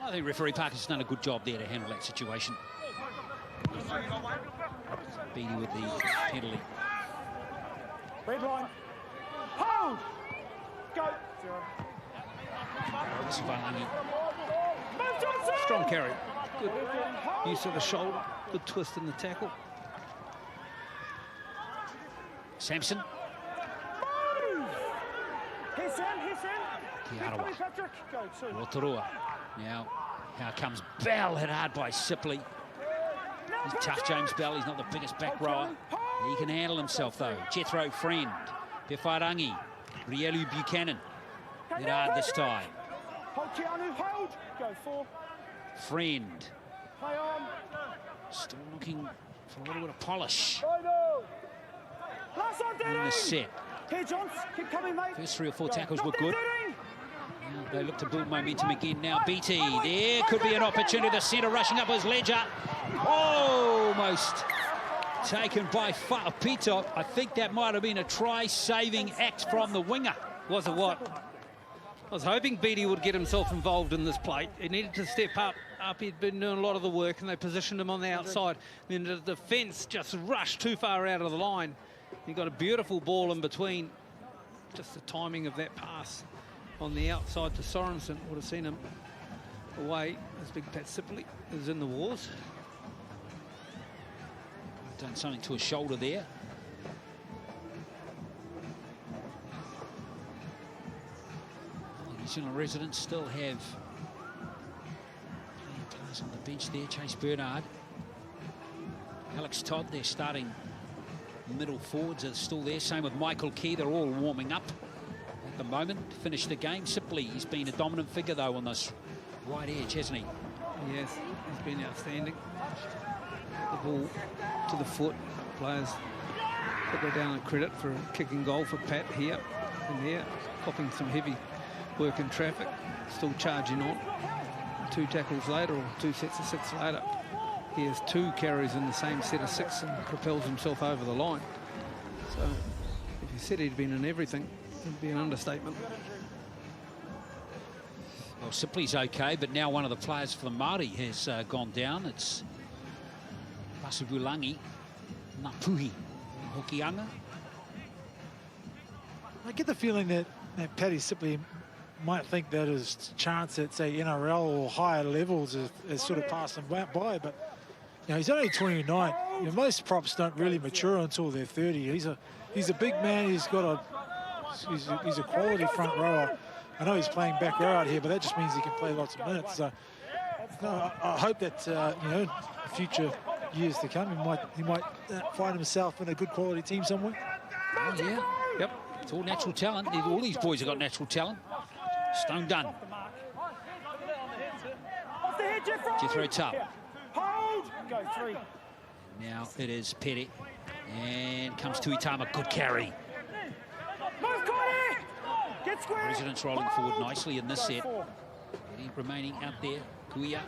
I think referee Parker's done a good job there to handle that situation. Beatty with the penalty. Red line. Hold! Go! 0. Strong carry. Good use of the shoulder. Good twist in the tackle. Sampson. He's in. Tiarawa. Patrick. Go 2. Rotorua. Now comes Bell, hit hard by Sipley. He's tough, James Bell. He's not the biggest back rower. He can handle himself, though. Jethro Friend. Pifarangi. Rielu Buchanan. It hard this time. Hold, Keanu, hold. Go, 4. Friend. Play on. Still looking for a little bit of polish Last on, in this Denny. set. Here, Johns. Keep coming, mate. First 3 or 4 tackles Not were there, good. Denny. Now they look to build momentum again now. BT, there could be an opportunity. The centre rushing up his ledger. Almost taken by Fa'apito. I think that might have been a try-saving act from the winger. Was it what? I was hoping Beattie would get himself involved in this play. He needed to step up. He'd been doing a lot of the work, and they positioned him on the outside. Then the defence just rushed too far out of the line. He got a beautiful ball in between. Just the timing of that pass on the outside to Sorensen would have seen him away as Big Pat Sipley is in the wars. Done something to his shoulder there. The New Zealand residents still have players on the bench there. Chase Bernard, Alex Todd, their starting middle forwards are still there. Same with Michael Key. They're all warming up at the moment to finish the game. Sipley, he's been a dominant figure though on this right edge, hasn't he? Yes, he's been outstanding. The ball to the foot. Players put that down in credit for a kicking goal for Pat here and there, copping some heavy work in traffic, still charging on. 2 tackles later, or 2 sets of 6 later, he has 2 carries in the same set of 6 and propels himself over the line. So if you said he'd been in everything, it'd be an understatement. Well, Sipley's okay, but now one of the players for the Maori has gone down. It's Pasubulangi, Napuhi, Hokianga. I get the feeling that Paddy Sipley might think that his chance at, say, NRL or higher levels has sort of passed him by, but you know, he's only 29. You know, most props don't really mature until they're 30. He's a big man. He's got he's a quality front rower. I know he's playing back row out here, but that just means he can play lots of minutes. So no, I hope that you know, future years to come, he might find himself in a good quality team somewhere. Oh, yeah. Yep. It's all natural talent. All these boys have got natural talent. Stone done. Jethro Tull. Hold. Go, 3. Now it is Petty. And comes to Itama. Good carry. Move, Cody. Get square. Residents rolling forward nicely in this set. Petty remaining out there. Kuia.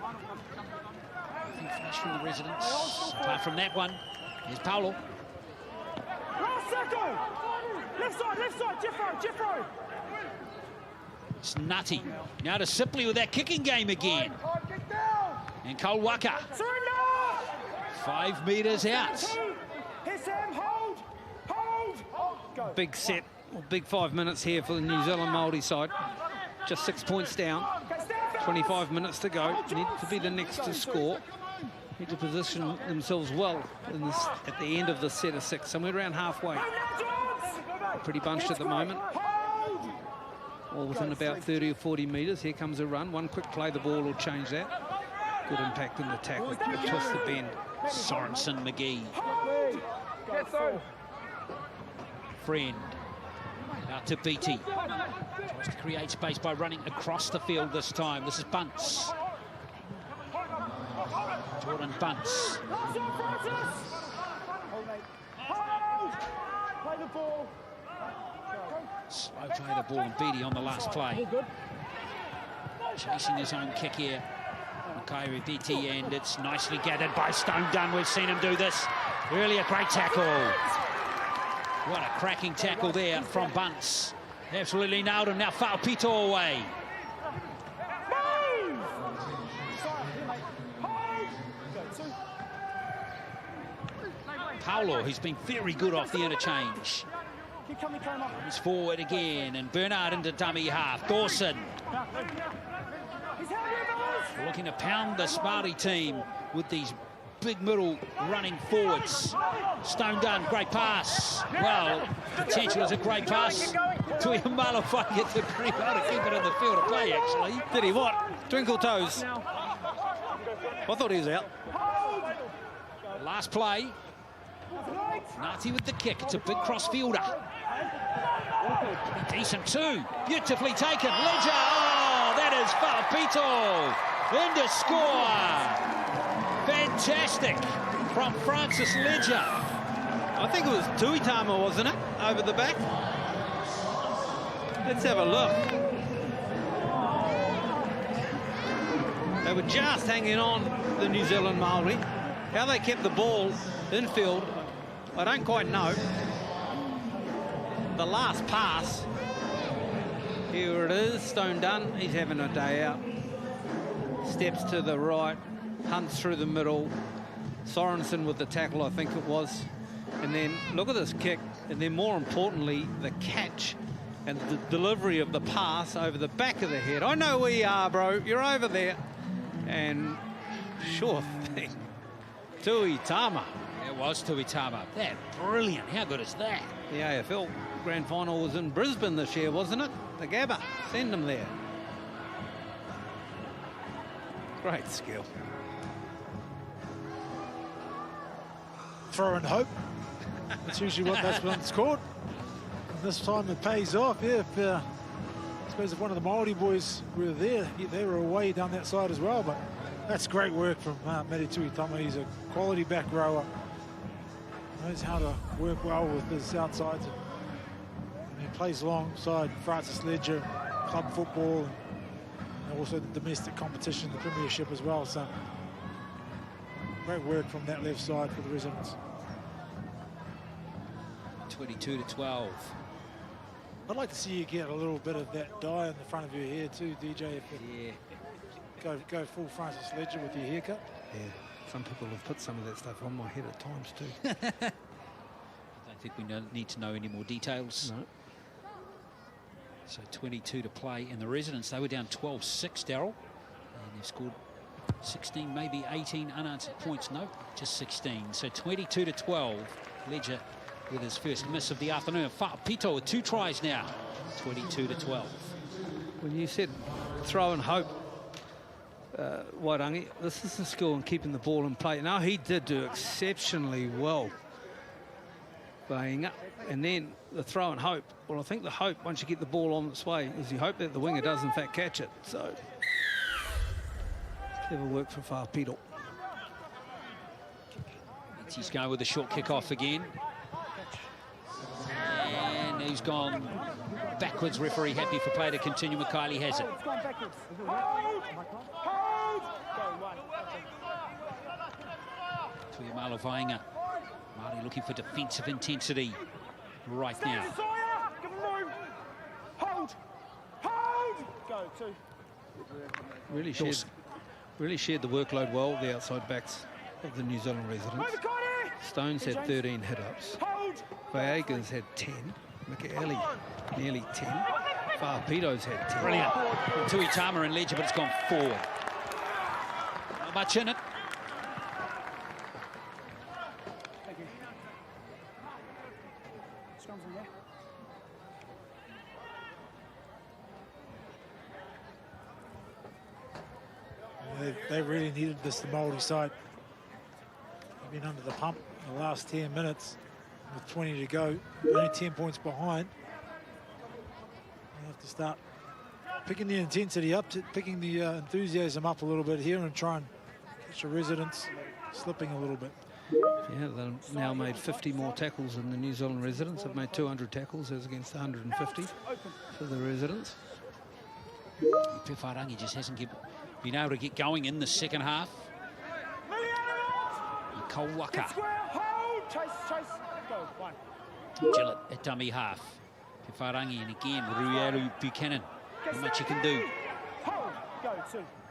Nothing flash from the residents. Apart from that one, here's Paulo. Last circle. Left side, Jeffro. It's Nutty. Now to Sipley with that kicking game again. And Kolwaka. Surrender. 5 metres out. Here, Sam, hold. Go. Big set, or big 5 minutes here for the New Zealand Maori side. Just 6 points down. 25 minutes to go. Need to be the next to score. Need to position themselves well in this, at the end of the set of 6, somewhere around halfway. They're pretty bunched at the moment. Or within about 30 or 40 metres. Here comes a run. One quick play, the ball will change that. Good impact in the tackle. Twist the bend. Sorensen McGee. Friend. Out to BT. Tries to create space by running across the field this time. This is Bunce. Jordan Bunce. Play the ball. Slow play the ball and Beattie on the last play. Chasing his own kick here. Makai BT, and it's nicely gathered by Stone Dunn. We've seen him do this. Really a great tackle. What a cracking tackle there from Bunce. Absolutely nailed him. Now Fa'apito away. Paulo, who's been very good off the interchange. He's forward again, and Bernard into dummy half. Dawson. Looking to pound the Maori team with these big middle running forwards. Stone Dunn, great pass. Well, potential is a great pass. Tuiamalo gets a pretty well to keep it in the field of play, actually. Did he what? Twinkle toes. I thought he was out. Last play. Ngati with the kick. It's a big cross-fielder. Decent too. Beautifully taken. Ledger. Oh, that is Whapito. In to score. Fantastic from Francis Ledger. I think it was Tuitama, wasn't it? Over the back. Let's have a look. They were just hanging on, the New Zealand Maori. How they kept the ball infield, I don't quite know. The last pass, here it is, Stone Dunn, he's having a day out. Steps to the right, hunts through the middle. Sorensen with the tackle, I think it was. And then look at this kick, and then more importantly, the catch and the delivery of the pass over the back of the head. I know where you are, bro, you're over there. And sure thing, Tuitama. It was Tuitama. That brilliant. How good is that? The AFL Grand Final was in Brisbane this year, wasn't it? The Gabba. Send them there. Great skill. Throw and hope. That's usually what that's been scored. And this time it pays off. Yeah, I suppose if one of the Maori boys were there, they were away down that side as well. But that's great work from Meri Tuitama. He's a quality back rower. Knows how to work well with his outsides. And he plays alongside Francis Ledger, club football, and also the domestic competition, the premiership as well. So great work from that left side for the residents. 22-12. I'd like to see you get a little bit of that dye in the front of your hair too, DJ. If Yeah. Go full Francis Ledger with your haircut. Yeah, some people have put some of that stuff on my head at times too. I don't think we need to know any more details. No. So 22 to play in the residents. They were down 12-6, Daryl. And they've scored 16, maybe 18 unanswered points. No, just 16. So 22-12. Ledger with his first miss of the afternoon. Whapito with 2 tries now. 22-12. When you said throw and hope, Wairangi, this is the skill in keeping the ball in play. Now, he did do exceptionally well playing up. And then the throw and hope. Well, I think the hope, once you get the ball on its way, is you hope that the winger does, in fact, catch it. So, clever work for Whapito. He's going with a short kick off again. And he's gone backwards. Referee happy for play to continue. Mikhaili has it. Tuiamalo Vainga. Māori looking for defensive intensity right now. Really shared the workload well, the outside backs of the New Zealand residents. Stones had 13 hit-ups. Vaagas had 10. Mikaeli nearly 10. Whapito's had 10. Brilliant. Tuitama and Ledger, but it's gone forward. Not much in it. They really needed this, the Maori side. They've been under the pump in the last 10 minutes with 20 to go. Only 10 points behind. They have to start picking the intensity up, picking the enthusiasm up a little bit here and try and catch the residents slipping a little bit. Yeah, they've now made 50 more tackles than the New Zealand residents. Have made 200 tackles as against 150 for the residents. Whārangi just hasn't been able to get going in the second half. Kawaka. Gillett at dummy half. Whārangi, and again Ruialu Buchanan. Not much you can do.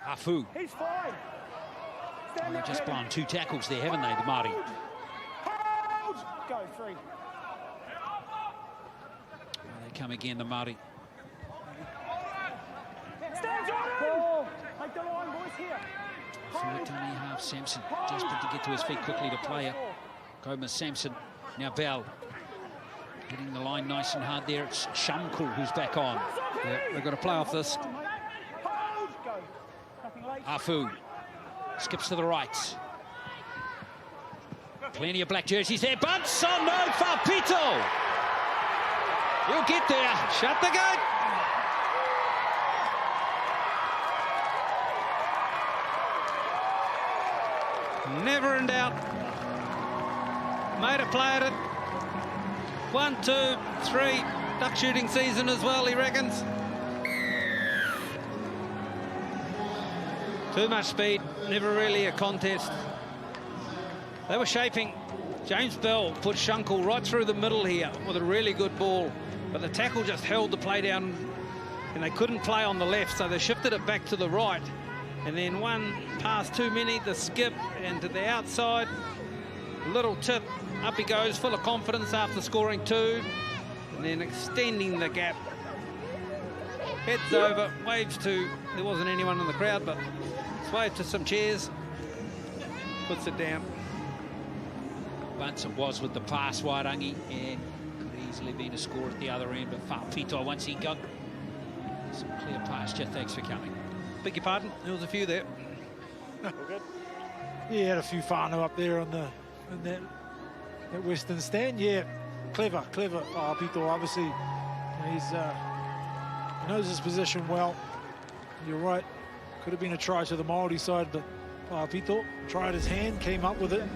Afu. They've just blown 2 tackles there, haven't they, the Māori? They come again, the Māori. Third dummy half, Sampson desperate to get to his feet quickly to play it. Gomez Sampson, now Bell. Hitting the line nice and hard there. It's Shamkul who's back on. Yeah, they've got to play off this. Afu skips to the right. Plenty of black jerseys there. Bunts! Oh no, Fapito! He'll get there. Shut the gate. Never in doubt. Made a play at it. 1, 2, 3. Duck shooting season as well, he reckons. Too much speed. Never really a contest. They were shaping. James Bell put Shunkel right through the middle here with a really good ball. But the tackle just held the play down and they couldn't play on the left, so they shifted it back to the right. And then one pass too many, the skip, and to the outside. Little tip, up he goes, full of confidence after scoring 2. And then extending the gap. Heads over, waves to, there wasn't anyone in the crowd, but it's waved to some chairs. Puts it down. Bunsen was with the pass, Wairangi, and could easily been a score at the other end, but Fapito, once he got some clear pasture, thanks for coming. Beg your pardon, there was a few there. Yeah, he had a few whānau up there on in that western stand. Yeah, clever. Pito, obviously, he knows his position well. You're right. Could have been a try to the Maori side, but Pito tried his hand, came up with it.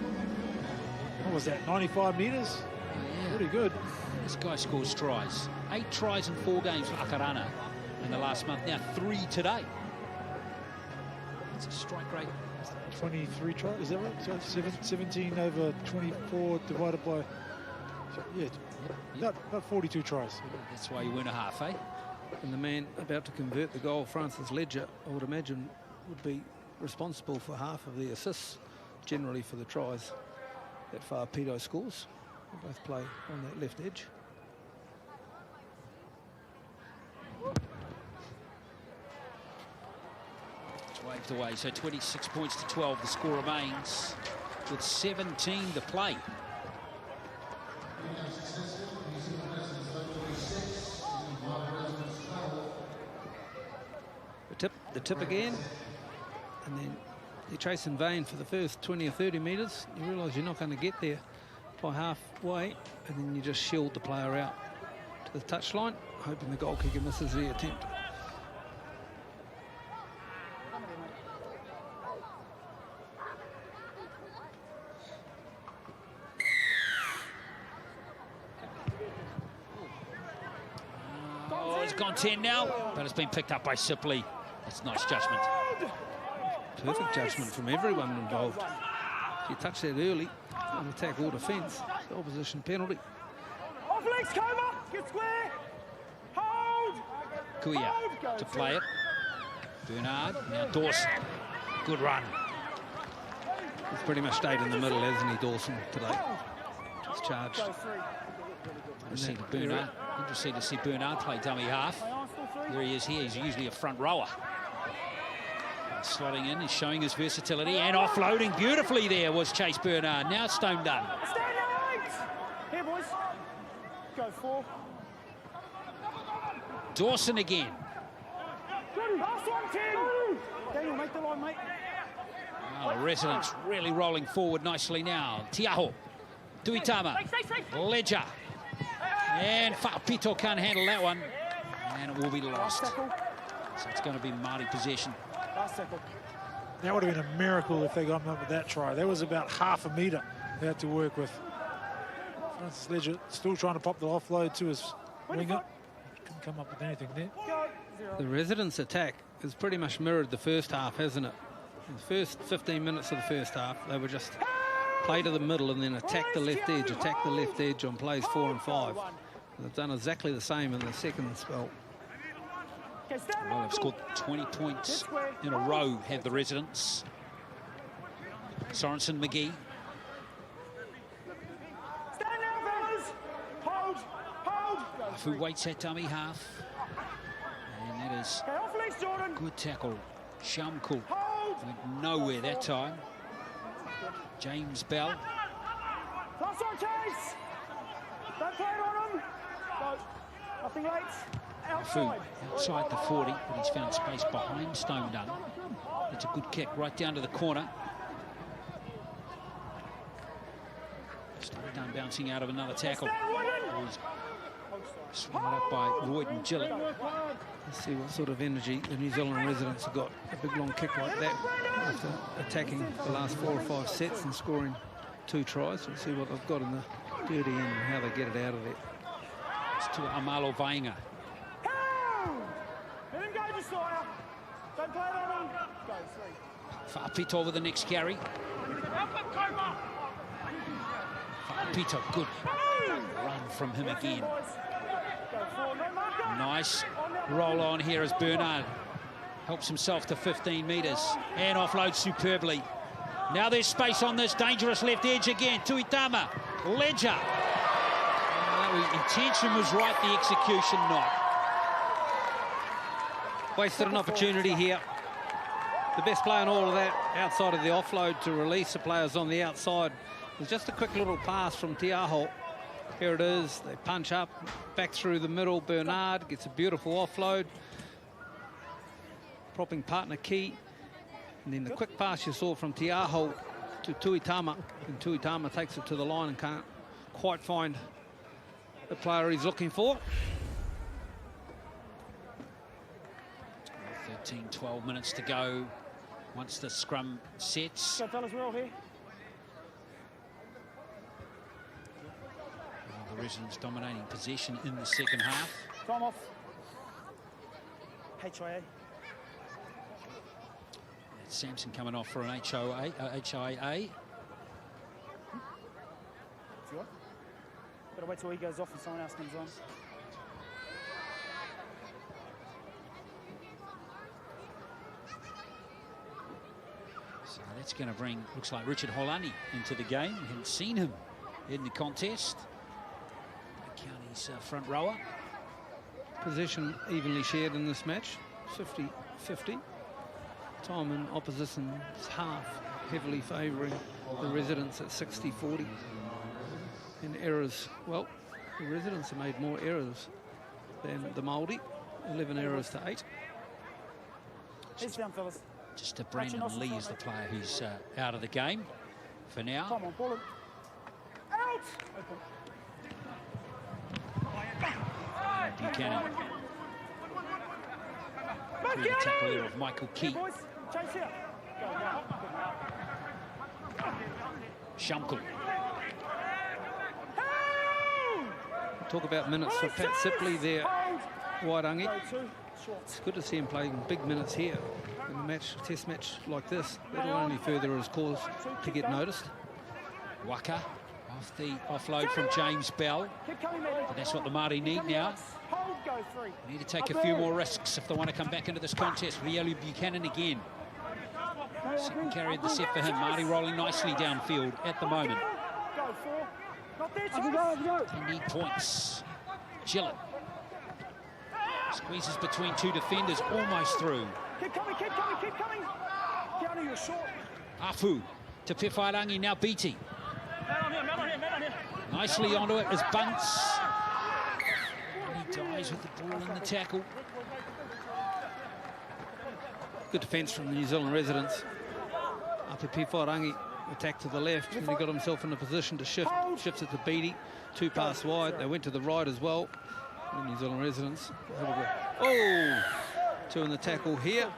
What was that, 95 metres? Yeah. Pretty good. This guy scores tries. 8 tries in 4 games for Akarana in the last month. Now 3 today. It's a strike rate. 23 tries, is that right? So 17 over 24 divided by, yeah, about 42 tries. That's why you win a half, eh? And the man about to convert the goal, Francis Ledger, I would imagine, would be responsible for half of the assists, generally for the tries that Fapito scores. They both play on that left edge. It's waved away, so 26 points to 12. The score remains with 17 to play. The tip again, and then you chase in vain for the first 20 or 30 metres. You realise you're not going to get there by halfway, and then you just shield the player out to the touchline, hoping the goal kicker misses the attempt. Oh, it's gone 10 now, but it's been picked up by Sipley. That's nice judgment. Perfect judgment from everyone involved. If you touch that early, on attack or defence, it's opposition penalty. Off legs, Coma, get square. Hold. Kuya to play it. Bernard, now Dawson. Good run. He's pretty much stayed in the middle, hasn't he, Dawson, today? He's charged. Interesting to see Bernard play dummy half. There he is here. He's usually a front rower. Slotting in, he's showing his versatility and offloading beautifully there was Chase Bernard. Now Stone done. Stand your legs. Here, boys. Go 4. Dawson again. Last one, 10. Daniel, make the line, mate. Oh, Residents really rolling forward nicely now. Tiaho, Duitama, Ledger. And Fapito can't handle that one. And it will be lost. So it's going to be Māori possession. That would have been a miracle if they got up with that try. That was about half a metre they had to work with. Francis Ledger still trying to pop the offload to his winger. Couldn't come up with anything there. The Residents' attack has pretty much mirrored the first half, hasn't it? In the first 15 minutes of the first half, they were just play to the middle and then attack the left edge on plays 4 and 5. And they've done exactly the same in the second spell. Well, they've scored 20 points in a row, have the Residents. Sorensen, McGee. Who waits at dummy half. And that is good tackle. Shamkul went nowhere that time. James Bell. Last one, Chase. Don't play it on him. No, nothing late. Outside the 40, but he's found space behind Stone Dunn. It's a good kick right down to the corner. Stone bouncing out of another tackle. He's swallowed up by Royden Gillett. Let's see what sort of energy the New Zealand residents have got. A big long kick like that after attacking the last 4 or 5 sets and scoring 2 tries. We'll see what they've got in the dirty end and how they get it out of there. It's to Amalo Vainga. Let him go, Josiah. Don't play it on him. Go, 3. Fa'apito over the next carry. Fa'apito, good run from him again. Nice roll on here as Bernard helps himself to 15 metres and offloads superbly. Now there's space on this dangerous left edge again. Tuitama, Ledger. Intention was right, the execution not. Wasted an opportunity here. The best play in all of that, outside of the offload to release the players on the outside, was just a quick little pass from Te Aho. Here it is, they punch up, back through the middle. Bernard gets a beautiful offload, propping partner key. And then the quick pass you saw from Te Aho to Tuitama, and Tuitama takes it to the line and can't quite find the player he's looking for. 13, 12 minutes to go once the scrum sets. Go, fellas, we're all here. The residents dominating possession in the second half. Time off. HIA. Sampson coming off for an HIA. If you want. Better wait till he goes off and someone else comes on. So that's going to bring, looks like Richard Holani into the game. We haven't seen him in the contest. County's front rower. Possession evenly shared in this match, 50-50. Time in opposition's half, heavily favouring the residents at 60-40. And errors, well, the residents have made more errors than the Maori, 11 errors to 8. Heads down, fellas. Just Brandon Lee is the player who's out of the game for now. Come on, ball it. Out! Open. Buchanan. Through the tackle here of Michael Key. Chase here. Shumkle. Talk about minutes for Pat Sipley there, Wairangi. It's good to see him playing big minutes here in a match, test match like this. That'll only further his cause to get noticed. Waka off the offload from James Bell. And that's what the Māori need now. They need to take a few more risks if they want to come back into this contest. Rielu Buchanan again. Second carry of the set for him. Māori rolling nicely downfield at the moment. They need points. Gillett squeezes between 2 defenders, almost through. Keep coming, keep coming, keep coming. Down, you're short. Afu to Pewhairangi, now Beatty. Nicely onto it as Bunce. And he dies with the ball in the tackle. Good defence from the New Zealand residents. Up at Pewhairangi, attack to the left, and he got himself in a position to shift. Shifts it to Beatty, 2 pass wide. They went to the right as well. The New Zealand residents. Oh! 2 in the tackle here.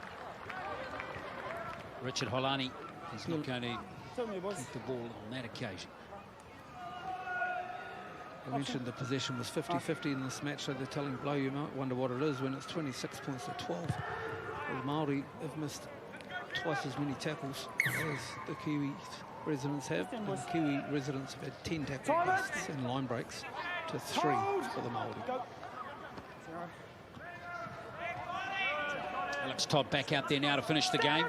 Richard Holani is not going to keep the ball on that occasion. I mentioned the possession was 50-50 in this match, so they're telling Blow you might wonder what it is when it's 26 points to 12. The Māori have missed twice as many tackles as the Kiwi residents have. And the Kiwi residents have had 10 tackle busts and line breaks to 3 for the Māori. Alex Todd back out there now to finish the game.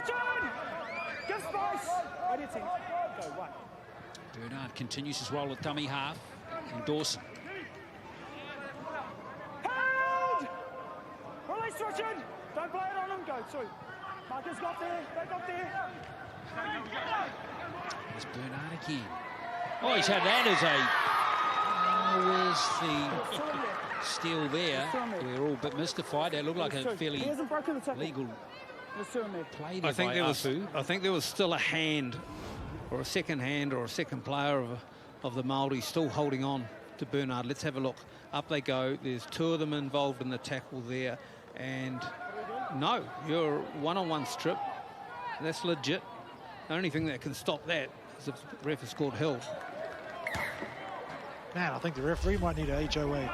Bernard continues his role at dummy half. And Dawson. Release Richard! Don't play it on him, go 2. Marcus got there, they got there. There's Bernard again. Oh, he's had that as a... where's the steal there? We're all a bit mystified. That looked like a fairly legal play there by Afu. I think there was still a hand, or a second hand, or a second player of of the Maori still holding on to Bernard. Let's have a look. Up they go. There's 2 of them involved in the tackle there. And no, you're one-on-one strip. That's legit. The only thing that can stop that is if the ref has scored held. Man, I think the referee might need a HOA.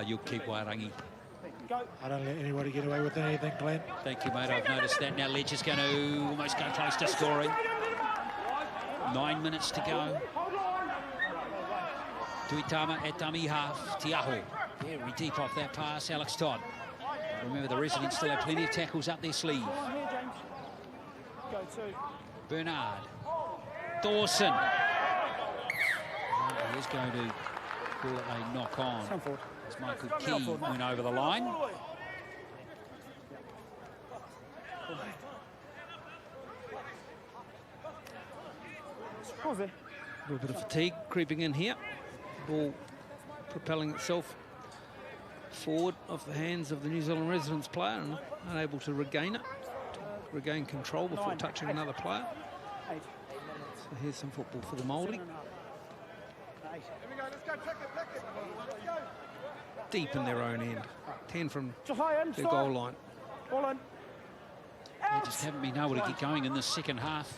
You'll keep Wairangi. I don't let anybody get away with anything, Glenn. Thank you, mate. I've noticed that. Now Ledger's going to almost go close to scoring. 9 minutes to go. Tuitama at dummy half. Tiaho very deep off that pass. Alex Todd. Remember, the residents still have plenty of tackles up their sleeve. Bernard. Dawson. He's going to call it a knock on. As Michael Key went over the line. A little bit of fatigue creeping in here. Ball propelling itself forward off the hands of the New Zealand residents player and unable to regain it, to regain control before touching another player. So here's some football for the Maori. Deep in their own end. 10 from their goal line. They just haven't been able to get going in the second half,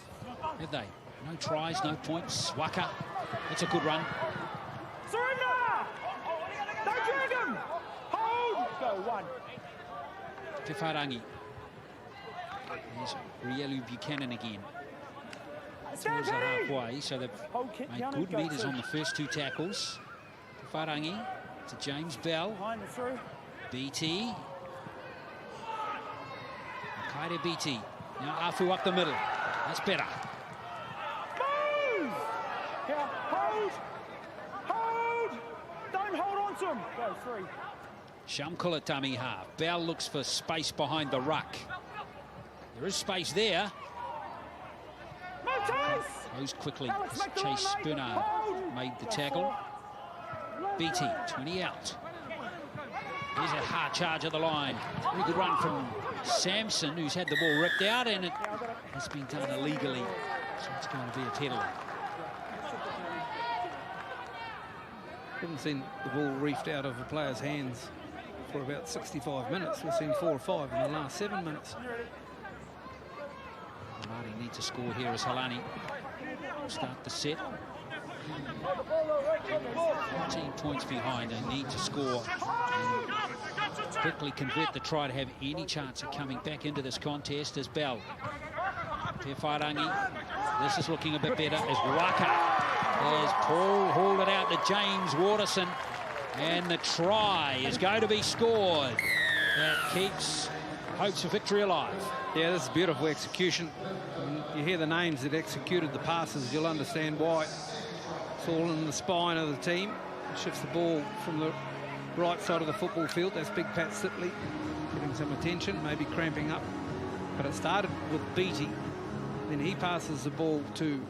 have they? No tries, no points. Waka, that's a good run. Surrender! Don't drag him! Hold! Go, 1. Te Whārangi. There's Rielu Buchanan again. Towards the halfway, so they've made good meters on the first 2 tackles. Te Whārangi to James Bell. BT. Kaire BT. Now Afu up the middle. That's better. Move! Yeah, hold! Hold! Don't hold on to him. Go, 3. Shamkula dummy half. Bell looks for space behind the ruck. There is space there. Goes quickly as Chase Bernard made the tackle. BT, 20 out. Here's a hard charge at the line. Very good run from Sampson, who's had the ball ripped out, and it has been done illegally. So it's going to be a penalty. Haven't seen the ball reefed out of a player's hands for about 65 minutes. We've seen 4 or 5 in the last 7 minutes. Marty need to score here as Halani start the set. 14 points behind. They need to score and quickly convert the try to have any chance of coming back into this contest as Bell. Te Whārangi. This is looking a bit better as Waka. As Paul hauled it out to James Waterson. And the try is going to be scored. That keeps hopes of victory alive. Yeah, this is beautiful execution. When you hear the names that executed the passes, you'll understand why. It's all in the spine of the team. Shifts the ball from the right side of the football field. That's big Pat Sipley getting some attention, maybe cramping up. But it started with Beatty. Then he passes the ball to,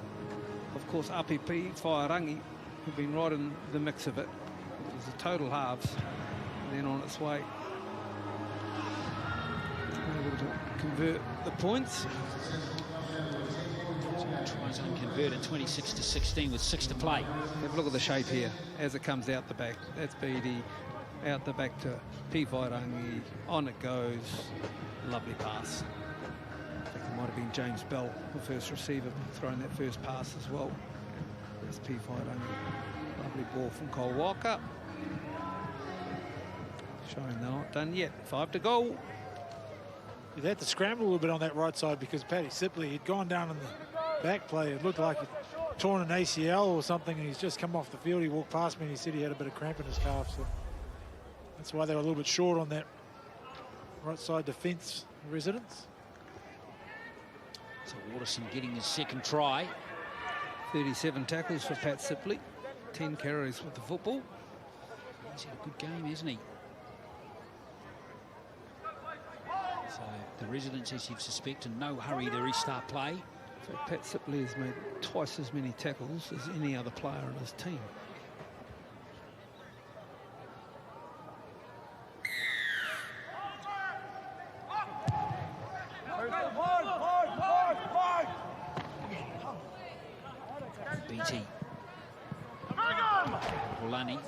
of course, Apipi Whārangi, who've been right in the mix of it. It was the total halves. And then on its way, able to convert the points. Tries unconverted, 26-16 with 6 to play. Have a look at the shape here as it comes out the back. That's Beatty, out the back to P. Whārangi. On it goes. Lovely pass. I think it might have been James Bell, the first receiver, throwing that first pass as well. There's P. Whārangi. Lovely ball from Cole Walker. Showing they're not done yet. 5 to go. He had to scramble a little bit on that right side because Paddy Sipley had gone down in the back play. It looked like he'd torn an ACL or something, and he's just come off the field. He walked past me and he said he had a bit of cramp in his calf. So that's why they were a little bit short on that right side defence, residents. So Waterson getting his second try. 37 tackles for Pat Sipley. 10 carries with the football. He's had a good game, hasn't he? So the residents, as you've suspected, no hurry to restart play. So Pat Sipley has made twice as many tackles as any other player on his team. Beatty. Olani.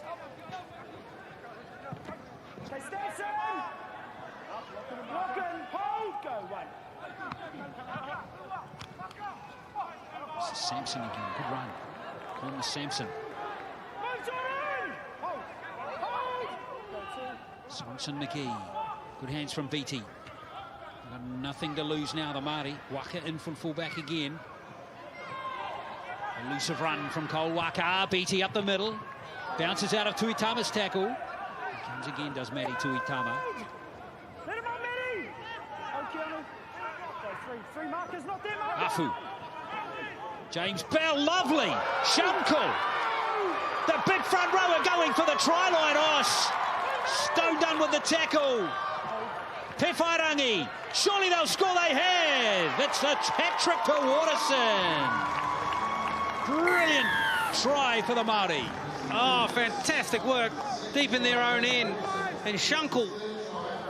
This is Sampson again. Good run. Corner Sampson. Swanson McGee. Good hands from Beatty. Got nothing to lose now, the Māori. Waka in from fullback again. Elusive run from Cole Waka. Beatty up the middle. Bounces out of Tuitama's tackle. He comes again, does Matty Tuitama. Let him on, Matty! Three markers, not them. Afu. James Bell, lovely. Shankel. The big front rower going for the try line. Stone done with the tackle. Pewhairangi. Surely they'll score, they have. It's a hat-trick for Waterson. Brilliant try for the Māori. Oh, fantastic work deep in their own end. And Shankel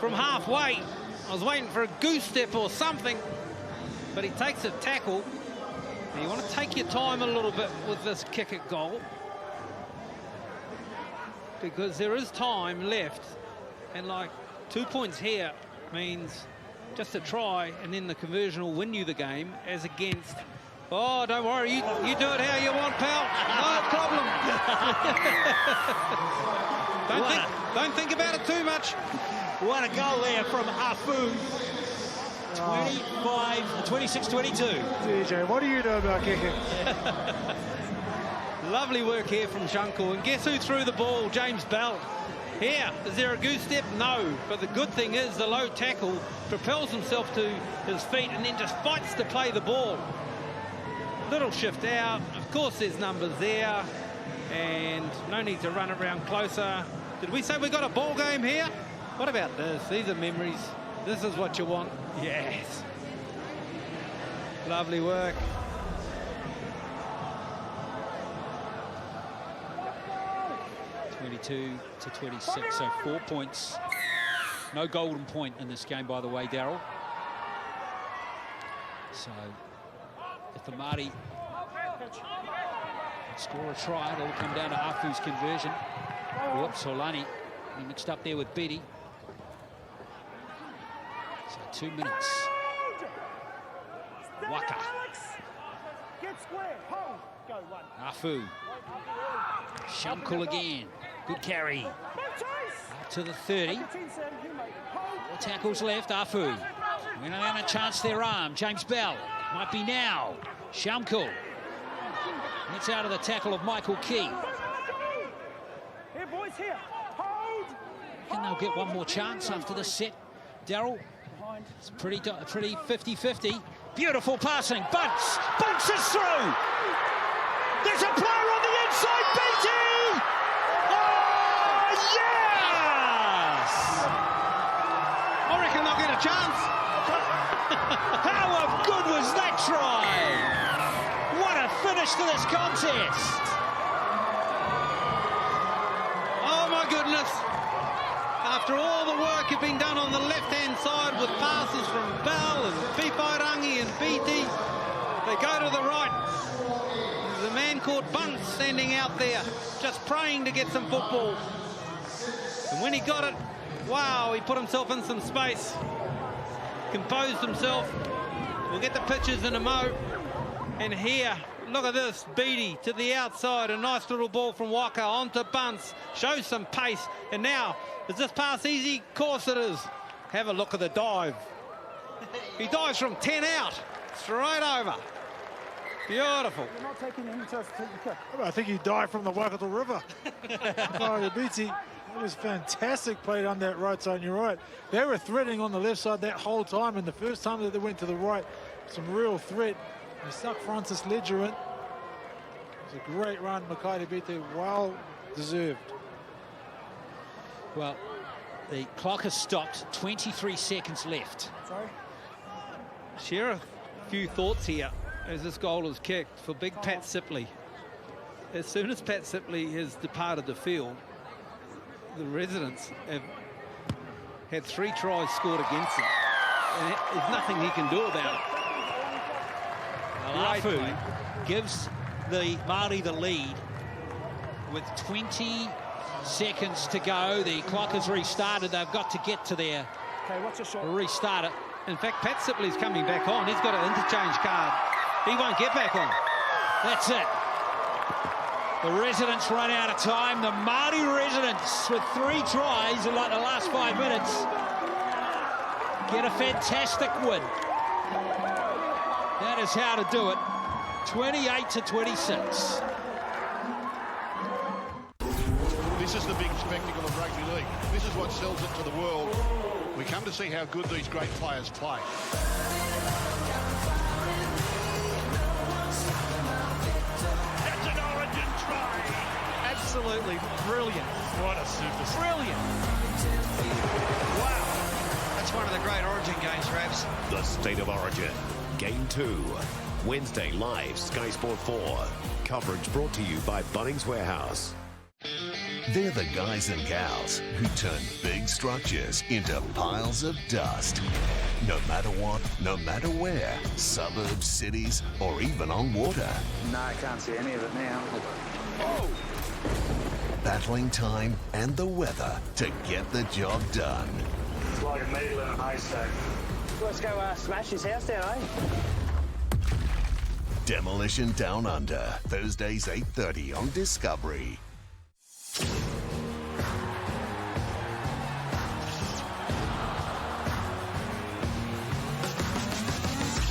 from halfway. I was waiting for a goose step or something, but he takes a tackle. And you want to take your time a little bit with this kick at goal, because there is time left, and like 2 points here means just a try, and then the conversion will win you the game, as against, oh, don't worry, you do it how you want, pal, no problem. Don't think about it too much. What a goal there from Afu. 26-22. DJ, what do you know about kicking? Lovely work here from Shankel. And guess who threw the ball? James Bell. Here, is there a goose step? No. But the good thing is the low tackle propels himself to his feet and then just fights to play the ball. Little shift out. Of course, there's numbers there. And no need to run around closer. Did we say we got a ball game here? What about this? These are memories. This is what you want. Yes. Lovely work. 22-26, so 4 points. No golden point in this game, by the way, Daryl. So if the Māori score a try, it'll come down to Afu's conversion. Whoops, Olani mixed up there with Beatty. So 2 minutes. Waka. Afu. Shankel again. Good carry. Up to the 30. 4 tackles left. Afu. When they have a chance their arm. James Bell. Might be now. Shankel. Gets out of the tackle of Michael Key. Here, boys, here. Hold. And they'll get one more chance after this set. Daryl. It's pretty 50-50. Beautiful passing. Bunce. Bunce is through. There's a player on the inside. Beatty. Oh, yes! I reckon they'll get a chance. How good was that try? What a finish to this contest. Oh, my goodness. After all the work had been done on the left-hand side with passes from Bell and Pewhairangi and Beatty, they go to the right. There's a man called Bunce standing out there, just praying to get some football. And when he got it, wow, he put himself in some space, composed himself. We'll get the pictures in a mo. And here, look at this, Beatty to the outside, a nice little ball from Waka onto Bunce, shows some pace. And now, is this pass easy? Of course it is. Have a look at the dive. He dives from 10 out, straight over. Beautiful. You're not taking any chance to take the kick. I think he died from the Waikato River. Beatty, it was fantastic play on that right side, and you're right. They were threatening on the left side that whole time, and the first time that they went to the right, some real threat. They stuck Francis Ledger in. It was a great run, Makaire Beatty, well deserved. Well, the clock has stopped, 23 seconds left. Sorry? Share a few thoughts here as this goal is kicked for big Pat Sipley. As soon as Pat Sipley has departed the field, the residents have had 3 tries scored against him, and there's nothing he can do about it. Well, Afu gives the Māori the lead with 20 seconds to go. The clock has restarted. They've got to get to their restart it. In fact, Pat Sipley's coming back on. He's got an interchange card. He won't get back on. That's it. The residents run out of time. The Māori residents with 3 tries in like the last 5 minutes get a fantastic win. That is how to do it. 28-26. This is the big spectacle of rugby league. This is what sells it to the world. We come to see how good these great players play. That's an Origin try. Absolutely brilliant. What a superstar. Brilliant. Wow. That's one of the great Origin games, Ravs. The State of Origin, Game 2. Wednesday live, Sky Sport 4. Coverage brought to you by Bunnings Warehouse. They're the guys and gals who turn big structures into piles of dust. No matter what, no matter where, suburbs, cities, or even on water. No, I can't see any of it now. Oh! Battling time and the weather to get the job done. It's like a needle in a haystack. Let's go smash his house down, eh? Demolition Down Under, Thursdays 8:30 on Discovery.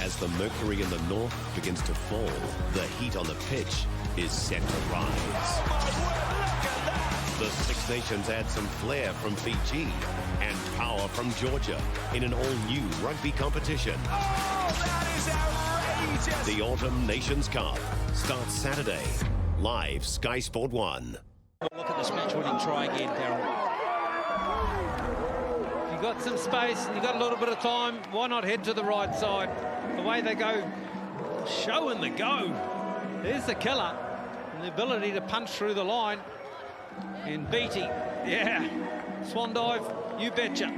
As the mercury in the north begins to fall, the heat on the pitch is set to rise. The Six Nations add some flair from Fiji and power from Georgia in an all-new rugby competition. The Autumn Nations Cup starts Saturday. Live Sky Sport 1. Look at this match-winning try again, Darryl. You've got some space, you've got a little bit of time. Why not head to the right side? The way they go, showing the go. There's the killer. And the ability to punch through the line. And Beattie, yeah. Swan dive, you betcha.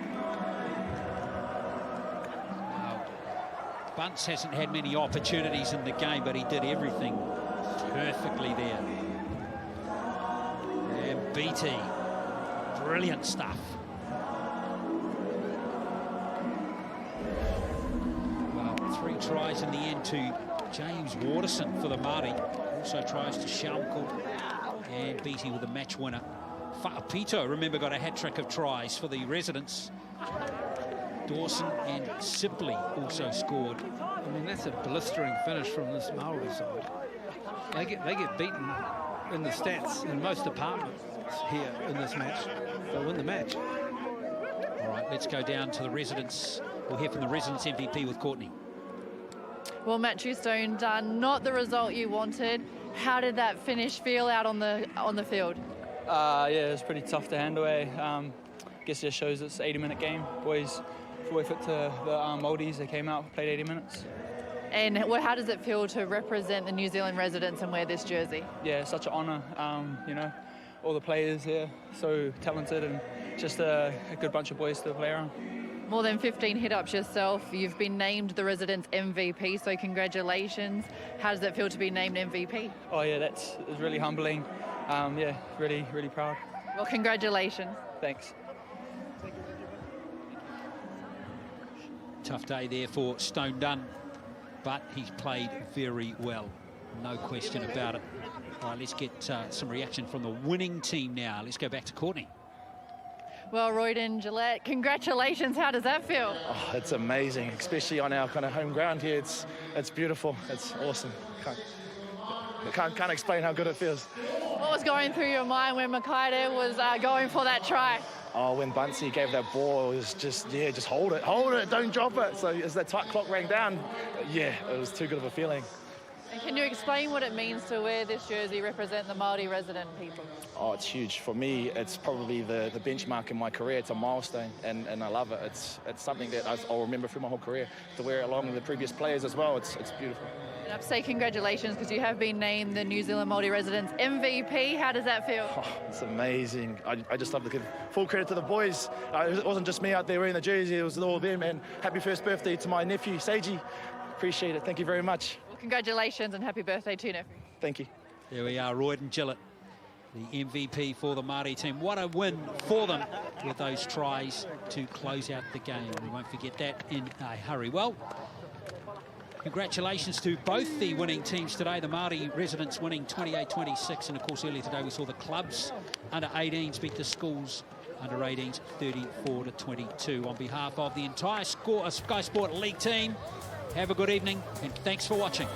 Bunce hasn't had many opportunities in the game, but he did everything perfectly there. And Beattie, brilliant stuff. Well, 3 tries in the end to James Waterson for the Māori. Also tries to Schaumkel. And Beattie with the match winner. Fa'apito, remember, got a hat-trick of tries for the residents. Dawson and Sipley also scored. I mean, that's a blistering finish from this Maori side. They get beaten in the stats in most departments here in this match. They'll win the match. All right, let's go down to the residents. We'll hear from the residents MVP with Courtney. Well, Matthew Stone done, not the result you wanted. How did that finish feel out on the field? Yeah, it was pretty tough to handle. Guess it just shows it's an 80-minute game. Boys full effort to the Māoris. They came out, played 80 minutes. And how does it feel to represent the New Zealand residents and wear this jersey? Yeah, it's such an honour. You know, all the players here, so talented, and just a good bunch of boys to play around. More than 15 hit-ups yourself. You've been named the residents' MVP, so congratulations. How does it feel to be named MVP? Oh yeah, it's really humbling. Yeah, really, really proud. Well, congratulations. Thanks. Tough day there for Stone Dunn, but he's played very well. No question about it. All right, let's get some reaction from the winning team now. Let's go back to Courtney. Well, Royden, Gillette, congratulations. How does that feel? Oh, it's amazing, especially on our kind of home ground here. It's beautiful. It's awesome. Can't explain how good it feels. What was going through your mind when Makaire was going for that try? Oh, when Buncey gave that ball, it was just hold it, don't drop it. So as that clock rang down, yeah, it was too good of a feeling. And can you explain what it means to wear this jersey, represent the Māori resident people? Oh, it's huge. For me, it's probably the benchmark in my career. It's a milestone, and I love it. It's something that I'll remember through my whole career. To wear it along with the previous players as well, it's beautiful. And I have to say congratulations, because you have been named the New Zealand Māori residents MVP. How does that feel? Oh, it's amazing. I just love to give full credit to the boys. It wasn't just me out there wearing the jersey, it was all them. And happy first birthday to my nephew, Seiji. Appreciate it. Thank you very much. Well, congratulations and happy birthday to you, nephew. Thank you. There we are, Royden Gillett, the MVP for the Māori team. What a win for them with those tries to close out the game. We won't forget that in a hurry. Well, congratulations to both the winning teams today. The Māori residents winning 28-26, and of course earlier today we saw the clubs under 18s beat the schools under 18s 34-22. On behalf of the entire Sky Sport League team, have a good evening and thanks for watching.